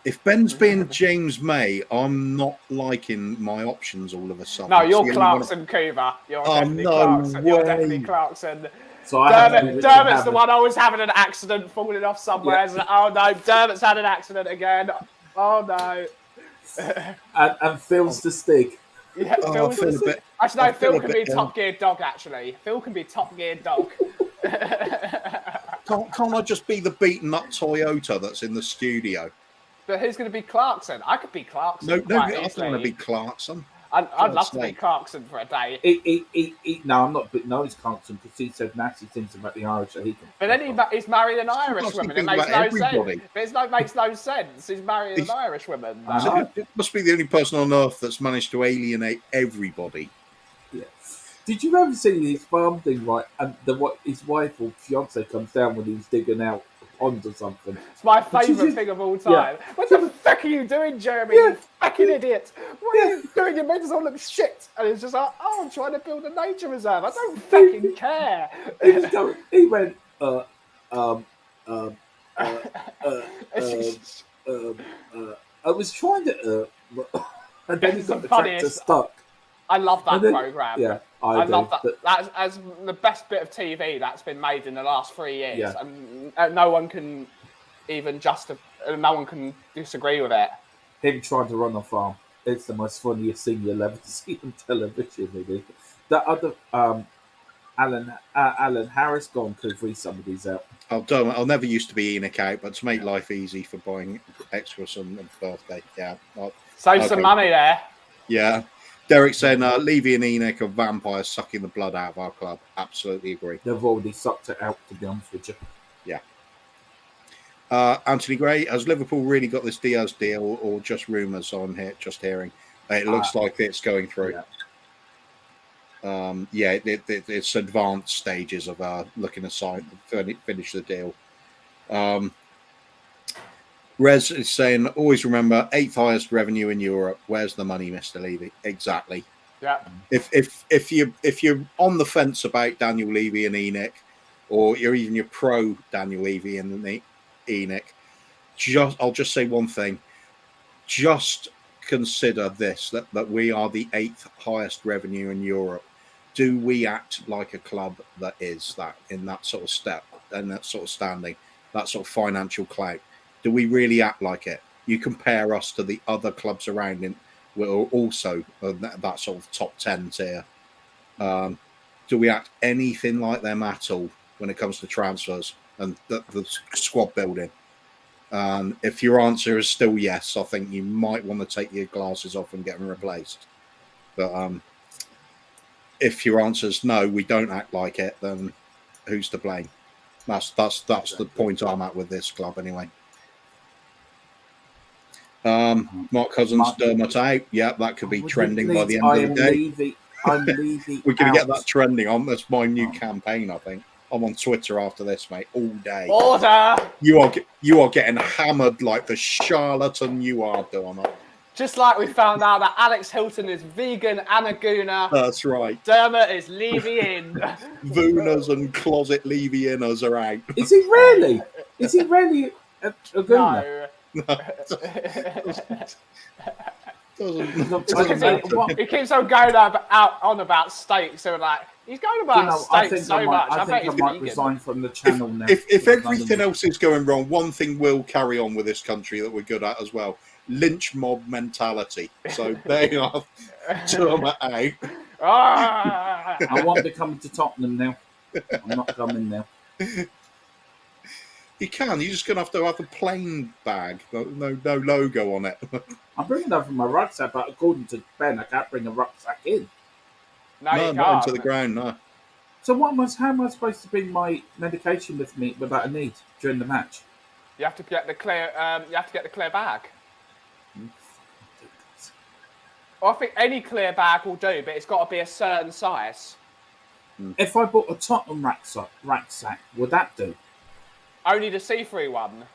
If Ben's being James May, I'm not liking my options all of a sudden. No, you're Clarkson, Coover. You're definitely Clarkson. Way. You're definitely Clarkson. So Dermot's the one always having an accident, falling off somewhere. Yeah. Oh no, Dermot's had an accident again. Oh no. and Phil's the stick. Yeah, Phil's the stick. Actually, no, Phil can be Top Gear Dog, actually. Phil can be Top Gear Dog. Can't I just be the beaten up Toyota that's in the studio? But who's going to be Clarkson? I could be Clarkson. No, I don't want to be Clarkson. I'd love to be Clarkson for a day. No, I'm not. But no, he's Clarkson because he said nasty things about the Irish that he can. But then he's married an Irish woman. It makes no sense. But it makes no sense. He's married an Irish woman. It must be the only person on earth that's managed to alienate everybody. Yeah. Did you ever see his farm thing, right? And his wife or fiance comes down when he was digging out a pond or something. It's my favourite thing of all time. Yeah. What the fuck are you doing, Jeremy? You fucking idiot! What are you doing? Your mate does all look shit. And it's just like, I'm trying to build a nature reserve. I don't fucking care. He went, I was trying to, and then he got the tractor stuck. I love that programme. Yeah, I love that. That's as the best bit of TV that's been made in the last 3 years. Yeah. And no one can even no one can disagree with it. Him trying to run a farm. It's the most funniest thing you'll ever see on television, really. That other Alan Harris, go on, could read some of these out. I'll never used to be Enoch out, but to make life easy for buying extras on birthday, save some money there. Yeah. Derek saying, Levy and Enoch are vampires sucking the blood out of our club. Absolutely agree. They've already sucked it out, to be honest with you. Yeah. Anthony Gray, has Liverpool really got this Diaz deal or just rumours on here, just hearing? It looks like it's going through. Yeah. It's advanced stages of looking aside to finish the deal. Rez is saying, always remember, 8th highest revenue in Europe. Where's the money, Mr. Levy? Exactly. Yeah. If you're on the fence about Daniel Levy and Enoch, or you're pro Daniel Levy and Enoch, I'll just say one thing. Just consider this, that we are the 8th highest revenue in Europe. Do we act like a club that is that, in that sort of step and that sort of standing, that sort of financial clout? Do we really act like it? You compare us to the other clubs around, and we're also that sort of top 10 tier. Do we act anything like them at all when it comes to transfers and the squad building? And if your answer is still yes, I think you might want to take your glasses off and get them replaced. But if your answer is no, we don't act like it, then who's to blame? That's the point I'm at with this club anyway. Mark Cousins, Dermot out. Yeah, that could be trending by the end of the day. I'm leaving. We're going to get that trending on. That's my new campaign, I think. I'm on Twitter after this, mate, all day. Order! You are getting hammered like the charlatan you are, Dermot. Just like we found out that Alex Hilton is vegan and a gooner. That's right. Dermot is Levy in. Vooners and closet Levy-inners are out. Is he really? Is he really a gooner? No. He keeps on going out on about steaks. So like, he's going about steaks so much. I bet he's might resign from the channel now. If everything else is going wrong, one thing will carry on with this country that we're good at as well: lynch mob mentality. So there you are. Dermot out. I won't be coming to Tottenham now. I'm not coming now. You can. You're just going to have a plain bag, no logo on it. I'm bringing over my rucksack, but according to Ben, I can't bring a rucksack in. No, you not can't. into the ground, no. So how am I supposed to bring my medication with me without a need during the match? You have to get the clear. You have to get the clear bag. Well, I think any clear bag will do, but it's got to be a certain size. If I bought a Tottenham rucksack, would that do? Only the see-through one.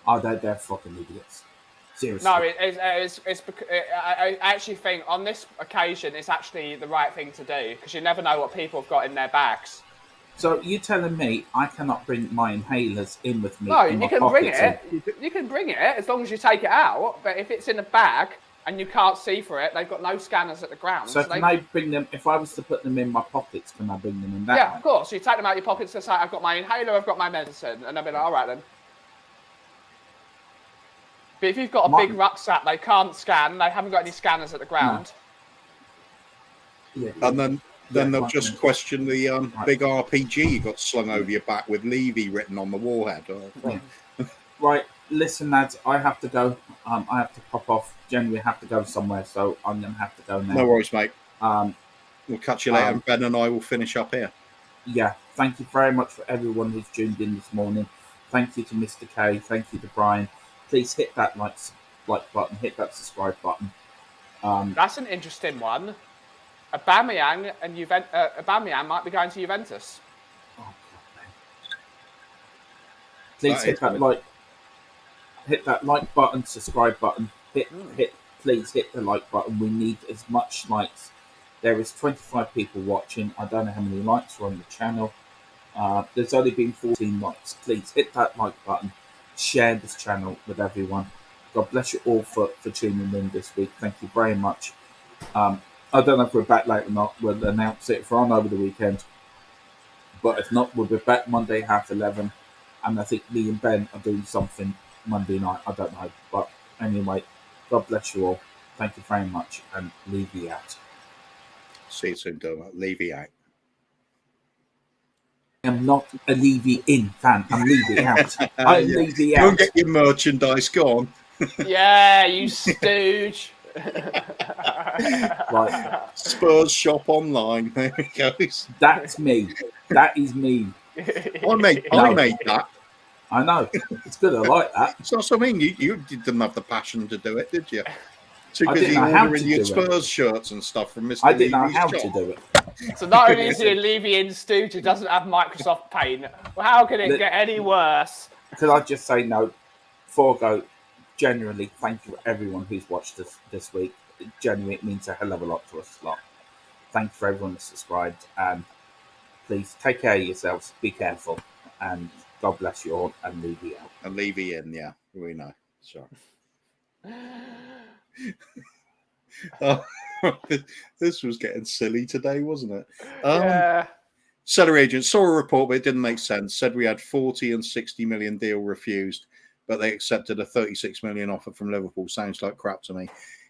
Oh, they're fucking idiots. Seriously. No, I actually think on this occasion it's actually the right thing to do because you never know what people have got in their bags. So you're telling me I cannot bring my inhalers in with me? No, you can bring it. You can bring it as long as you take it out. But if it's in a bag and you can't see through it, they've got no scanners at the ground. So can I bring them? If I was to put them in my pockets, can I bring them in that? Yeah, way? of course. You take them out of your pockets and say, "I've got my inhaler, I've got my medicine," and they'll be like, "All right then." But if you've got a big rucksack, they can't scan. They haven't got any scanners at the ground. No. Yeah. And then they'll just question the big RPG you got slung over your back with Levy written on the warhead. Right, listen, lads, I have to go. I have to pop off. Generally, have to go somewhere, so I'm going to have to go now. No worries, mate. We'll catch you later. Ben and I will finish up here. Yeah, thank you very much for everyone who's tuned in this morning. Thank you to Mr. K. Thank you to Brian. Please hit that like button. Hit that subscribe button. That's an interesting one. Aubameyang and Aubameyang might be going to Juventus. Oh, God, please hit that like button, subscribe button. Please hit the like button. We need as much likes. There is 25 people watching. I don't know how many likes are on the channel. There's only been 14 likes. Please hit that like button. Share this channel with everyone. God bless you all for tuning in this week. Thank you very much. I don't know if we're back late or not. We'll announce it for on over the weekend. But if not, we'll be back Monday 11:30. And I think me and Ben are doing something Monday night. I don't know. But anyway, God bless you all. Thank you very much. And Levy out. See you soon, Dermot. Levy out. I'm not a Levy in fan. I'm Levy out. I'm Levy out. Don't get your merchandise gone. Yeah, you stooge. Right. Spurs shop online. There it goes. That's me. That is me. I made that. I know. It's good. I like that. So I mean, you didn't have the passion to do it, did you? Too I busy didn't know how ordering to your do Spurs shirts and stuff from Mr. I didn't know Levy's how shop. to do it. So not only is he a Levy in stooge who doesn't have Microsoft Paint, well, how can it get any worse? Could I just say no? Before I go, generally, thank you for everyone who's watched us this week. genuinely, it means a hell of a lot to us lot. Thanks for everyone that's subscribed. And please take care of yourselves. Be careful. And God bless you all. And leave you out. And Levy in, yeah. We know. Sorry. This was getting silly today, wasn't it? Yeah. Celery agent saw a report, but it didn't make sense. Said we had 40 and 60 million deal refused, but they accepted a 36 million offer from Liverpool. Sounds like crap to me.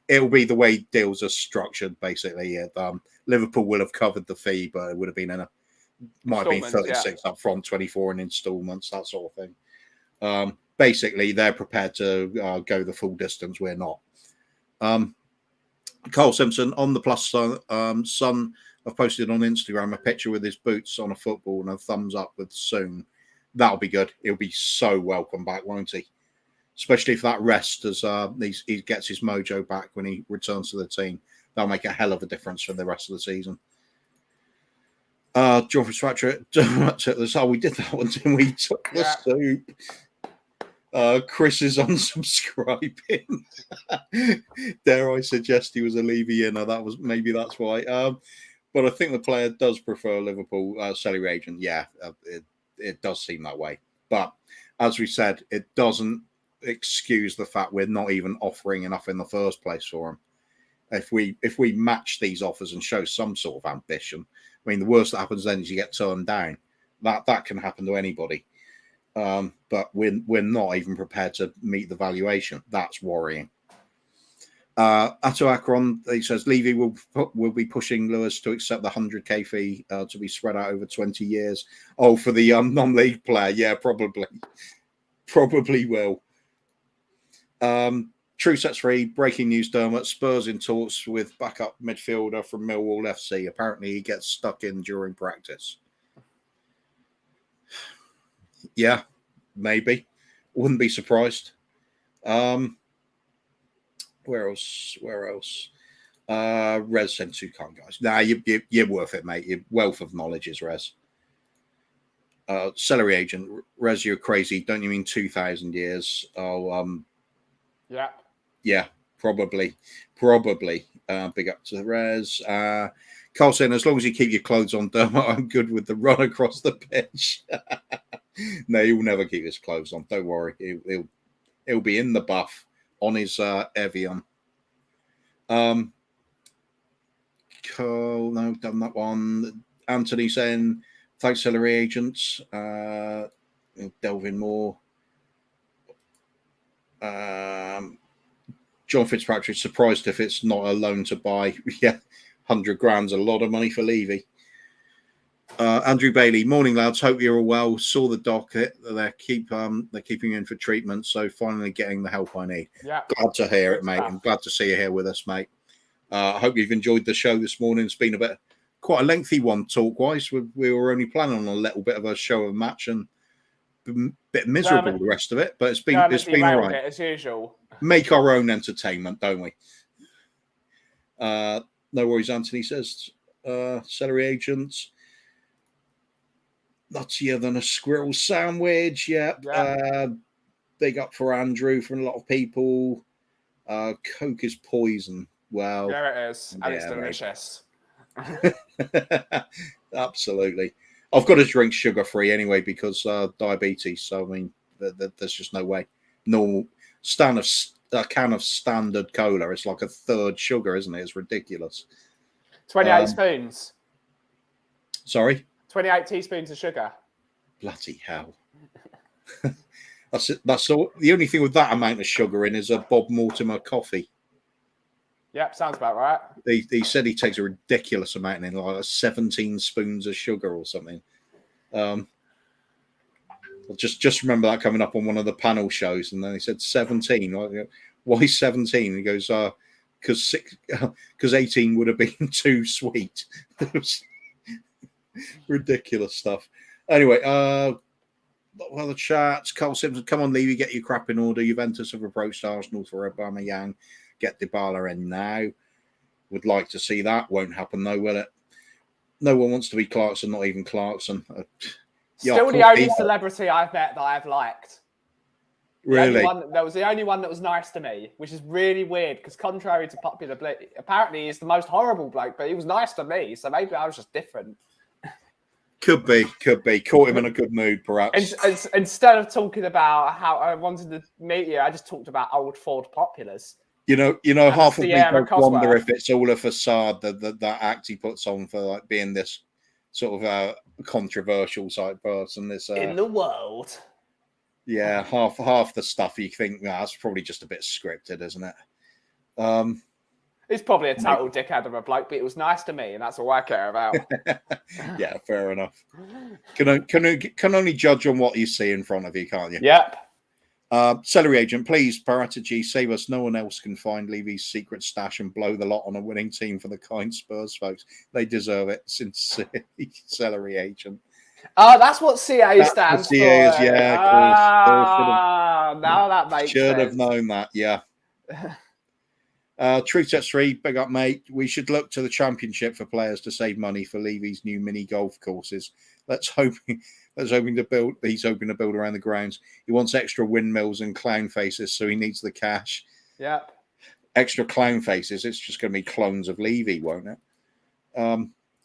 It'll be the way deals are structured, basically. Liverpool will have covered the fee, but it would have been might be 36 up front, 24 in installments, that sort of thing. Basically, they're prepared to go the full distance. We're not. Carl Simpson on the plus son. I've posted on Instagram a picture with his boots on a football and a thumbs up with soon. That'll be good. He'll be so welcome back, won't he? Especially if that rest as he gets his mojo back when he returns to the team. That'll make a hell of a difference for the rest of the season. John Fitzpatrick, we did that one, didn't we? Took the soup. Chris is unsubscribing. Dare I suggest he was a Levy inner? Maybe that's why. But I think the player does prefer Liverpool. Celery agent, yeah, it does seem that way. But as we said, it doesn't excuse the fact we're not even offering enough in the first place for him. If we match these offers and show some sort of ambition, I mean, the worst that happens then is you get turned down. That can happen to anybody. But we're not even prepared to meet the valuation. That's worrying. Atto Akron, he says Levy will be pushing Lewis to accept the 100k fee to be spread out over 20 years. Oh, for the non-league player, yeah, probably will. True sets free. Breaking news: Dermot Spurs in talks with backup midfielder from Millwall FC. Apparently, he gets stuck in during practice. Yeah, maybe. Wouldn't be surprised. Where else? Rez sent 2 kind guys. Nah, you're worth it, mate. Your wealth of knowledge is Rez. Celery agent, Rez, you're crazy. Don't you mean 2,000 years? Oh, yeah, probably. Big up to Rez. Carl saying, as long as you keep your clothes on, Dermot, I'm good with the run across the pitch. No, he'll never keep his clothes on. Don't worry. He'll be in the buff on his Evian. Cool. No, done that one. Anthony saying, thanks, celery agents. Delve in more. John Fitzpatrick, surprised if it's not a loan to buy. Yeah, 100 grand's a lot of money for Levy. Andrew Bailey, morning lads. Hope you're all well. Saw the doc. They're keeping you in for treatment, so finally getting the help I need. Yeah, glad to hear it, mate. I'm glad to see you here with us, mate. I hope you've enjoyed the show this morning. It's been quite a lengthy one talk-wise. We were only planning on a little bit of a show and match and a bit miserable the rest of it, but it's been all right. As usual. Make our own entertainment, don't we? No worries, Anthony says. Celery agents. Nuttier than a squirrel sandwich. Yep. Big up for Andrew from a lot of people. Coke is poison. Well, there it is. And it's delicious. Absolutely. I've got to drink sugar-free anyway because diabetes. So, I mean, there's just no way. Normal a can of standard cola. It's like a third sugar, isn't it? It's ridiculous. 28 spoons. Sorry? 28 teaspoons of sugar. Bloody hell. That's all. The only thing with that amount of sugar in is a Bob Mortimer coffee. Yep, sounds about right. He said he takes a ridiculous amount in, like 17 spoons of sugar or something. Just remember that coming up on one of the panel shows, and then he said 17. Why 17? He goes, because 18 would have been too sweet. Ridiculous stuff. Anyway, the chats. Carl Simpson, come on, Levy, get your crap in order. Juventus have approached Arsenal for Aubameyang. Get Dybala in now. Would like to see that. Won't happen though, will it? No one wants to be Clarkson, not even Clarkson. Still the only celebrity I've met that I've liked. Really? That was the only one that was nice to me, which is really weird because contrary to popular belief, apparently he's the most horrible bloke, but he was nice to me, so maybe I was just different. Could be. Caught him in a good mood, perhaps. Instead of talking about how I wanted to meet you, I just talked about old Ford Populars. You know, half of me Sierra does wonder Cosworth. if it's all a facade that act he puts on for like being this sort of controversial type person. This in the world. Yeah, half the stuff you think that's probably just a bit scripted, isn't it? He's probably a total dickhead of a bloke, but it was nice to me, and that's all I care about. Yeah, fair enough. Can only judge on what you see in front of you, can't you? Yep. Celery agent, please, Parata G, save us. No one else can find Levy's secret stash and blow the lot on a winning team for the kind Spurs folks. They deserve it. Sincerely, Celery agent. Oh, that's what CA stands for. CA is, yeah, of course. Now that makes sense. Should have known that, yeah. True Sets 3, big up, mate. We should look to the championship for players to save money for Levy's new mini golf courses. He's hoping to build around the grounds. He wants extra windmills and clown faces, so he needs the cash. Yep. Extra clown faces. It's just going to be clones of Levy, won't it?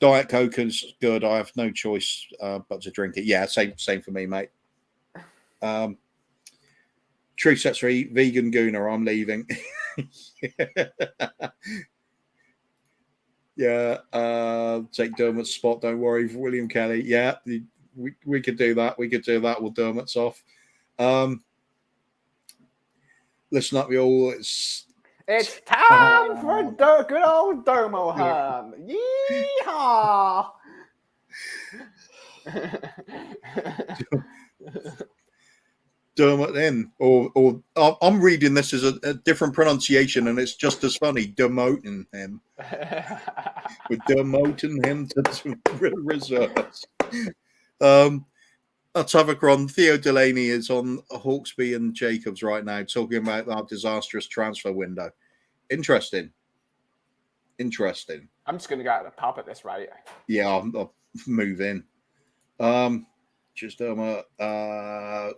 Diet Coke is good. I have no choice but to drink it. Yeah, same for me, mate. True Sets 3, vegan gooner. I'm leaving. Yeah, take Dermot's spot. Don't worry, for William Kelly. Yeah, we could do that. We could do that with Dermot's off. Listen up, you all. It's time for good old Dermo Ham. Yeehaw! Dermot in, or I'm reading this as a different pronunciation, and it's just as funny. Demoting him, with demoting him to reserves. That's Avacron. Theo Delaney is on Hawksby and Jacobs right now, talking about our disastrous transfer window. Interesting. I'm just going to go out to the pub at this rate. Yeah, I'll move in. Just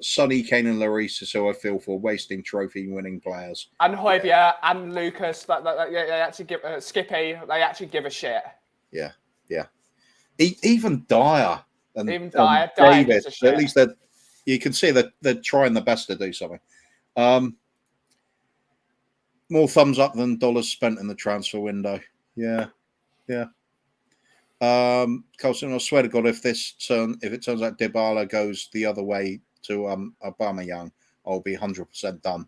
Sonny, Kane, and Larissa, so I feel for wasting trophy-winning players. And Hoybier and Lucas, they actually give Skippy. They actually give a shit. Yeah. Even Dyer and Dyer David. gives a shit. At least you can see that they're trying their best to do something. More thumbs up than dollars spent in the transfer window. Yeah. Colson, I swear to God, if it turns out Dybala goes the other way to Aubameyang, I'll be 100% done.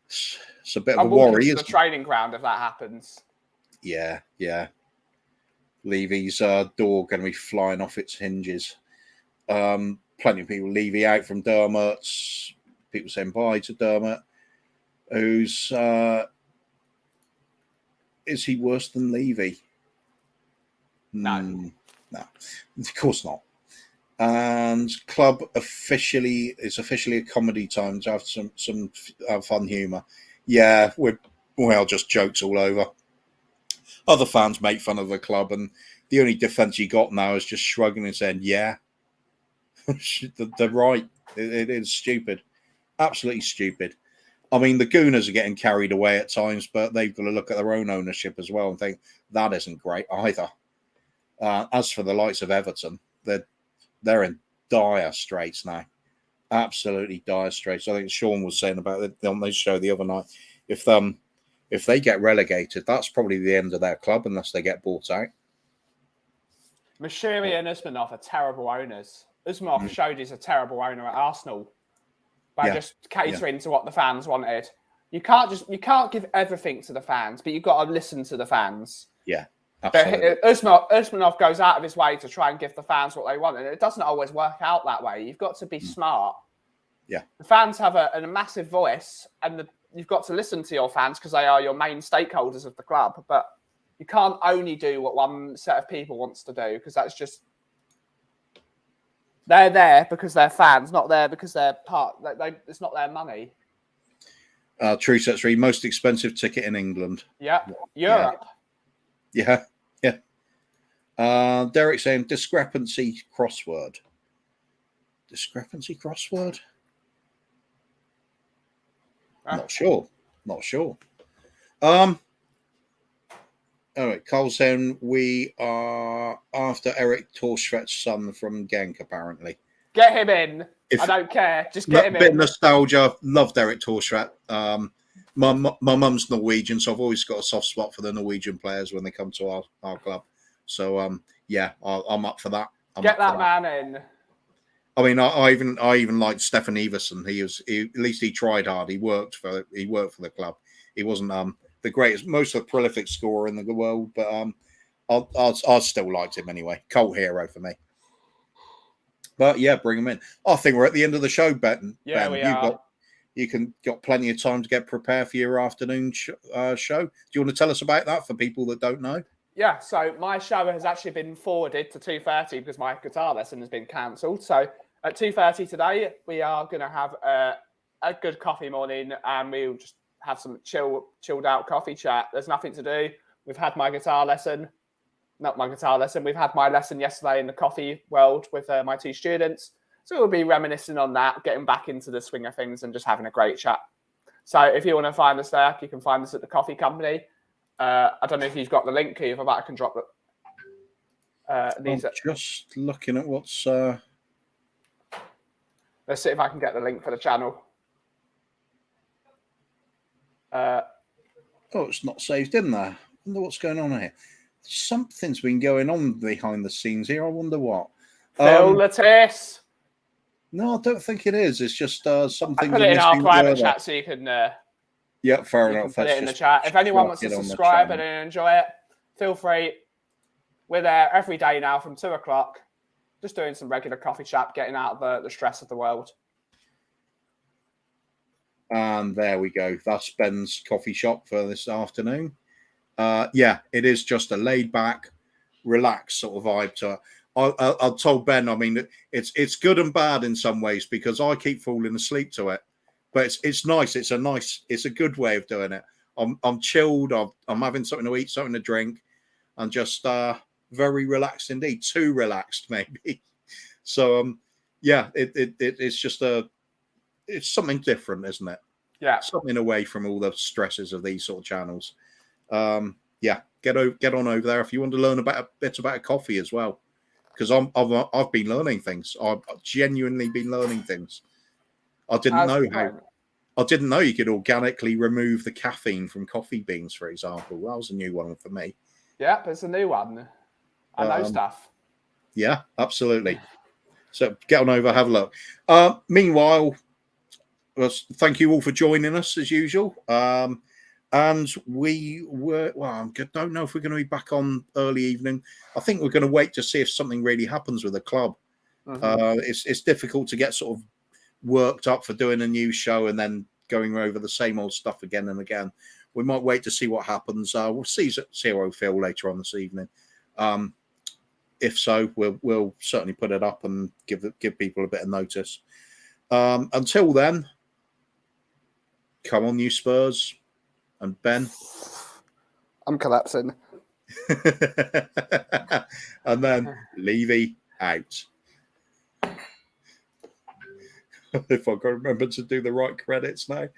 It's a bit of a worry. It's the training ground if that happens. Yeah. Levy's door going to be flying off its hinges. Plenty of people Levy out from Dermot's. People saying bye to Dermot. Who's is he worse than Levy? No, of course not. And club is officially a comedy time to have some fun humour. Yeah, just jokes all over. Other fans make fun of the club, and the only defence you got now is just shrugging and saying, "Yeah, they're right. It is stupid, absolutely stupid." I mean, the Gooners are getting carried away at times, but they've got to look at their own ownership as well and think that isn't great either. As for the likes of Everton, they're in dire straits now, absolutely dire straits. I think Sean was saying about it on this show the other night. If they get relegated, that's probably the end of their club unless they get bought out. Mashiri and Usmanov are terrible owners. Usmanov showed he's a terrible owner at Arsenal by just catering to what the fans wanted. You can't give everything to the fans, but you've got to listen to the fans. Yeah. Absolutely. Usmanov goes out of his way to try and give the fans what they want, and it doesn't always work out that way. You've got to be smart. Yeah, the fans have a massive voice, and you've got to listen to your fans because they are your main stakeholders of the club. But you can't only do what one set of people wants to do because that's just they're there because they're fans, not there because they're part. It's not their money. True Sets 3, most expensive ticket in England. Yeah, Europe. Yeah. Derek saying discrepancy crossword. Not sure. All right, Cole's saying we are after Eric Torstvedt's son from Genk, apparently. Get him in. I don't care. Just get him in. Bit of nostalgia. Loved Eric Torstvedt. My mum's Norwegian, so I've always got a soft spot for the Norwegian players when they come to our club. So yeah, I'm up for that. Get that man in. I mean, I even liked Stefan Everson. At least he tried hard. He worked for the club. He wasn't the greatest, most prolific scorer in the world, but I still liked him anyway. Cult hero for me. But yeah, bring him in. I think we're at the end of the show, Ben. Yeah, we are. You got plenty of time to get prepared for your afternoon show. Do you want to tell us about that for people that don't know? Yeah, so my show has actually been forwarded to 2:30 because my guitar lesson has been cancelled. So at 2:30 today, we are going to have a good coffee morning, and we'll just have some chilled out coffee chat. There's nothing to do. We've had my guitar lesson. Not my guitar lesson. We've had my lesson yesterday in the coffee world with my 2 students. So we'll be reminiscing on that, getting back into the swing of things and just having a great chat. So if you want to find us there, you can find us at the coffee company. I don't know if you've got the link, Keith, but I can drop it. I'm just looking at what's... Let's see if I can get the link for the channel. it's not saved in there. I wonder what's going on here. Something's been going on behind the scenes here. I wonder what. Phil Lattice. No, I don't think it is. It's just something. I put it in our private chat so you can. Yeah, fair enough. Put it in the chat. If anyone wants to subscribe and enjoy it, feel free. We're there every day now from 2:00. Just doing some regular coffee chat, getting out of the stress of the world. And there we go. That's Ben's coffee shop for this afternoon. Yeah, it is just a laid back, relaxed sort of vibe to it. I told Ben, I mean, it's good and bad in some ways because I keep falling asleep to it, but it's nice. It's a good way of doing it. I'm chilled. I'm having something to eat, something to drink, and just very relaxed indeed. Too relaxed maybe. So yeah, it's just it's something different, isn't it? Yeah, something away from all the stresses of these sort of channels. Yeah, get on over there if you want to learn a bit about coffee as well, because I've been learning things. I've genuinely been learning things. I didn't know you could organically remove the caffeine from coffee beans, for example. That was a new one for me. Yeah, it's a new one. I know stuff. Yeah, absolutely. So get on over, have a look. Meanwhile, thank you all for joining us as usual. And we were, I don't know if we're going to be back on early evening. I think we're going to wait to see if something really happens with the club. Mm-hmm. It's difficult to get sort of worked up for doing a new show and then going over the same old stuff again and again. We might wait to see what happens. We'll see how we feel later on this evening. If so, we'll certainly put it up and give people a bit of notice. Until then, come on, you Spurs. And Ben, I'm collapsing. And then Levy out. If I can remember to do the right credits now.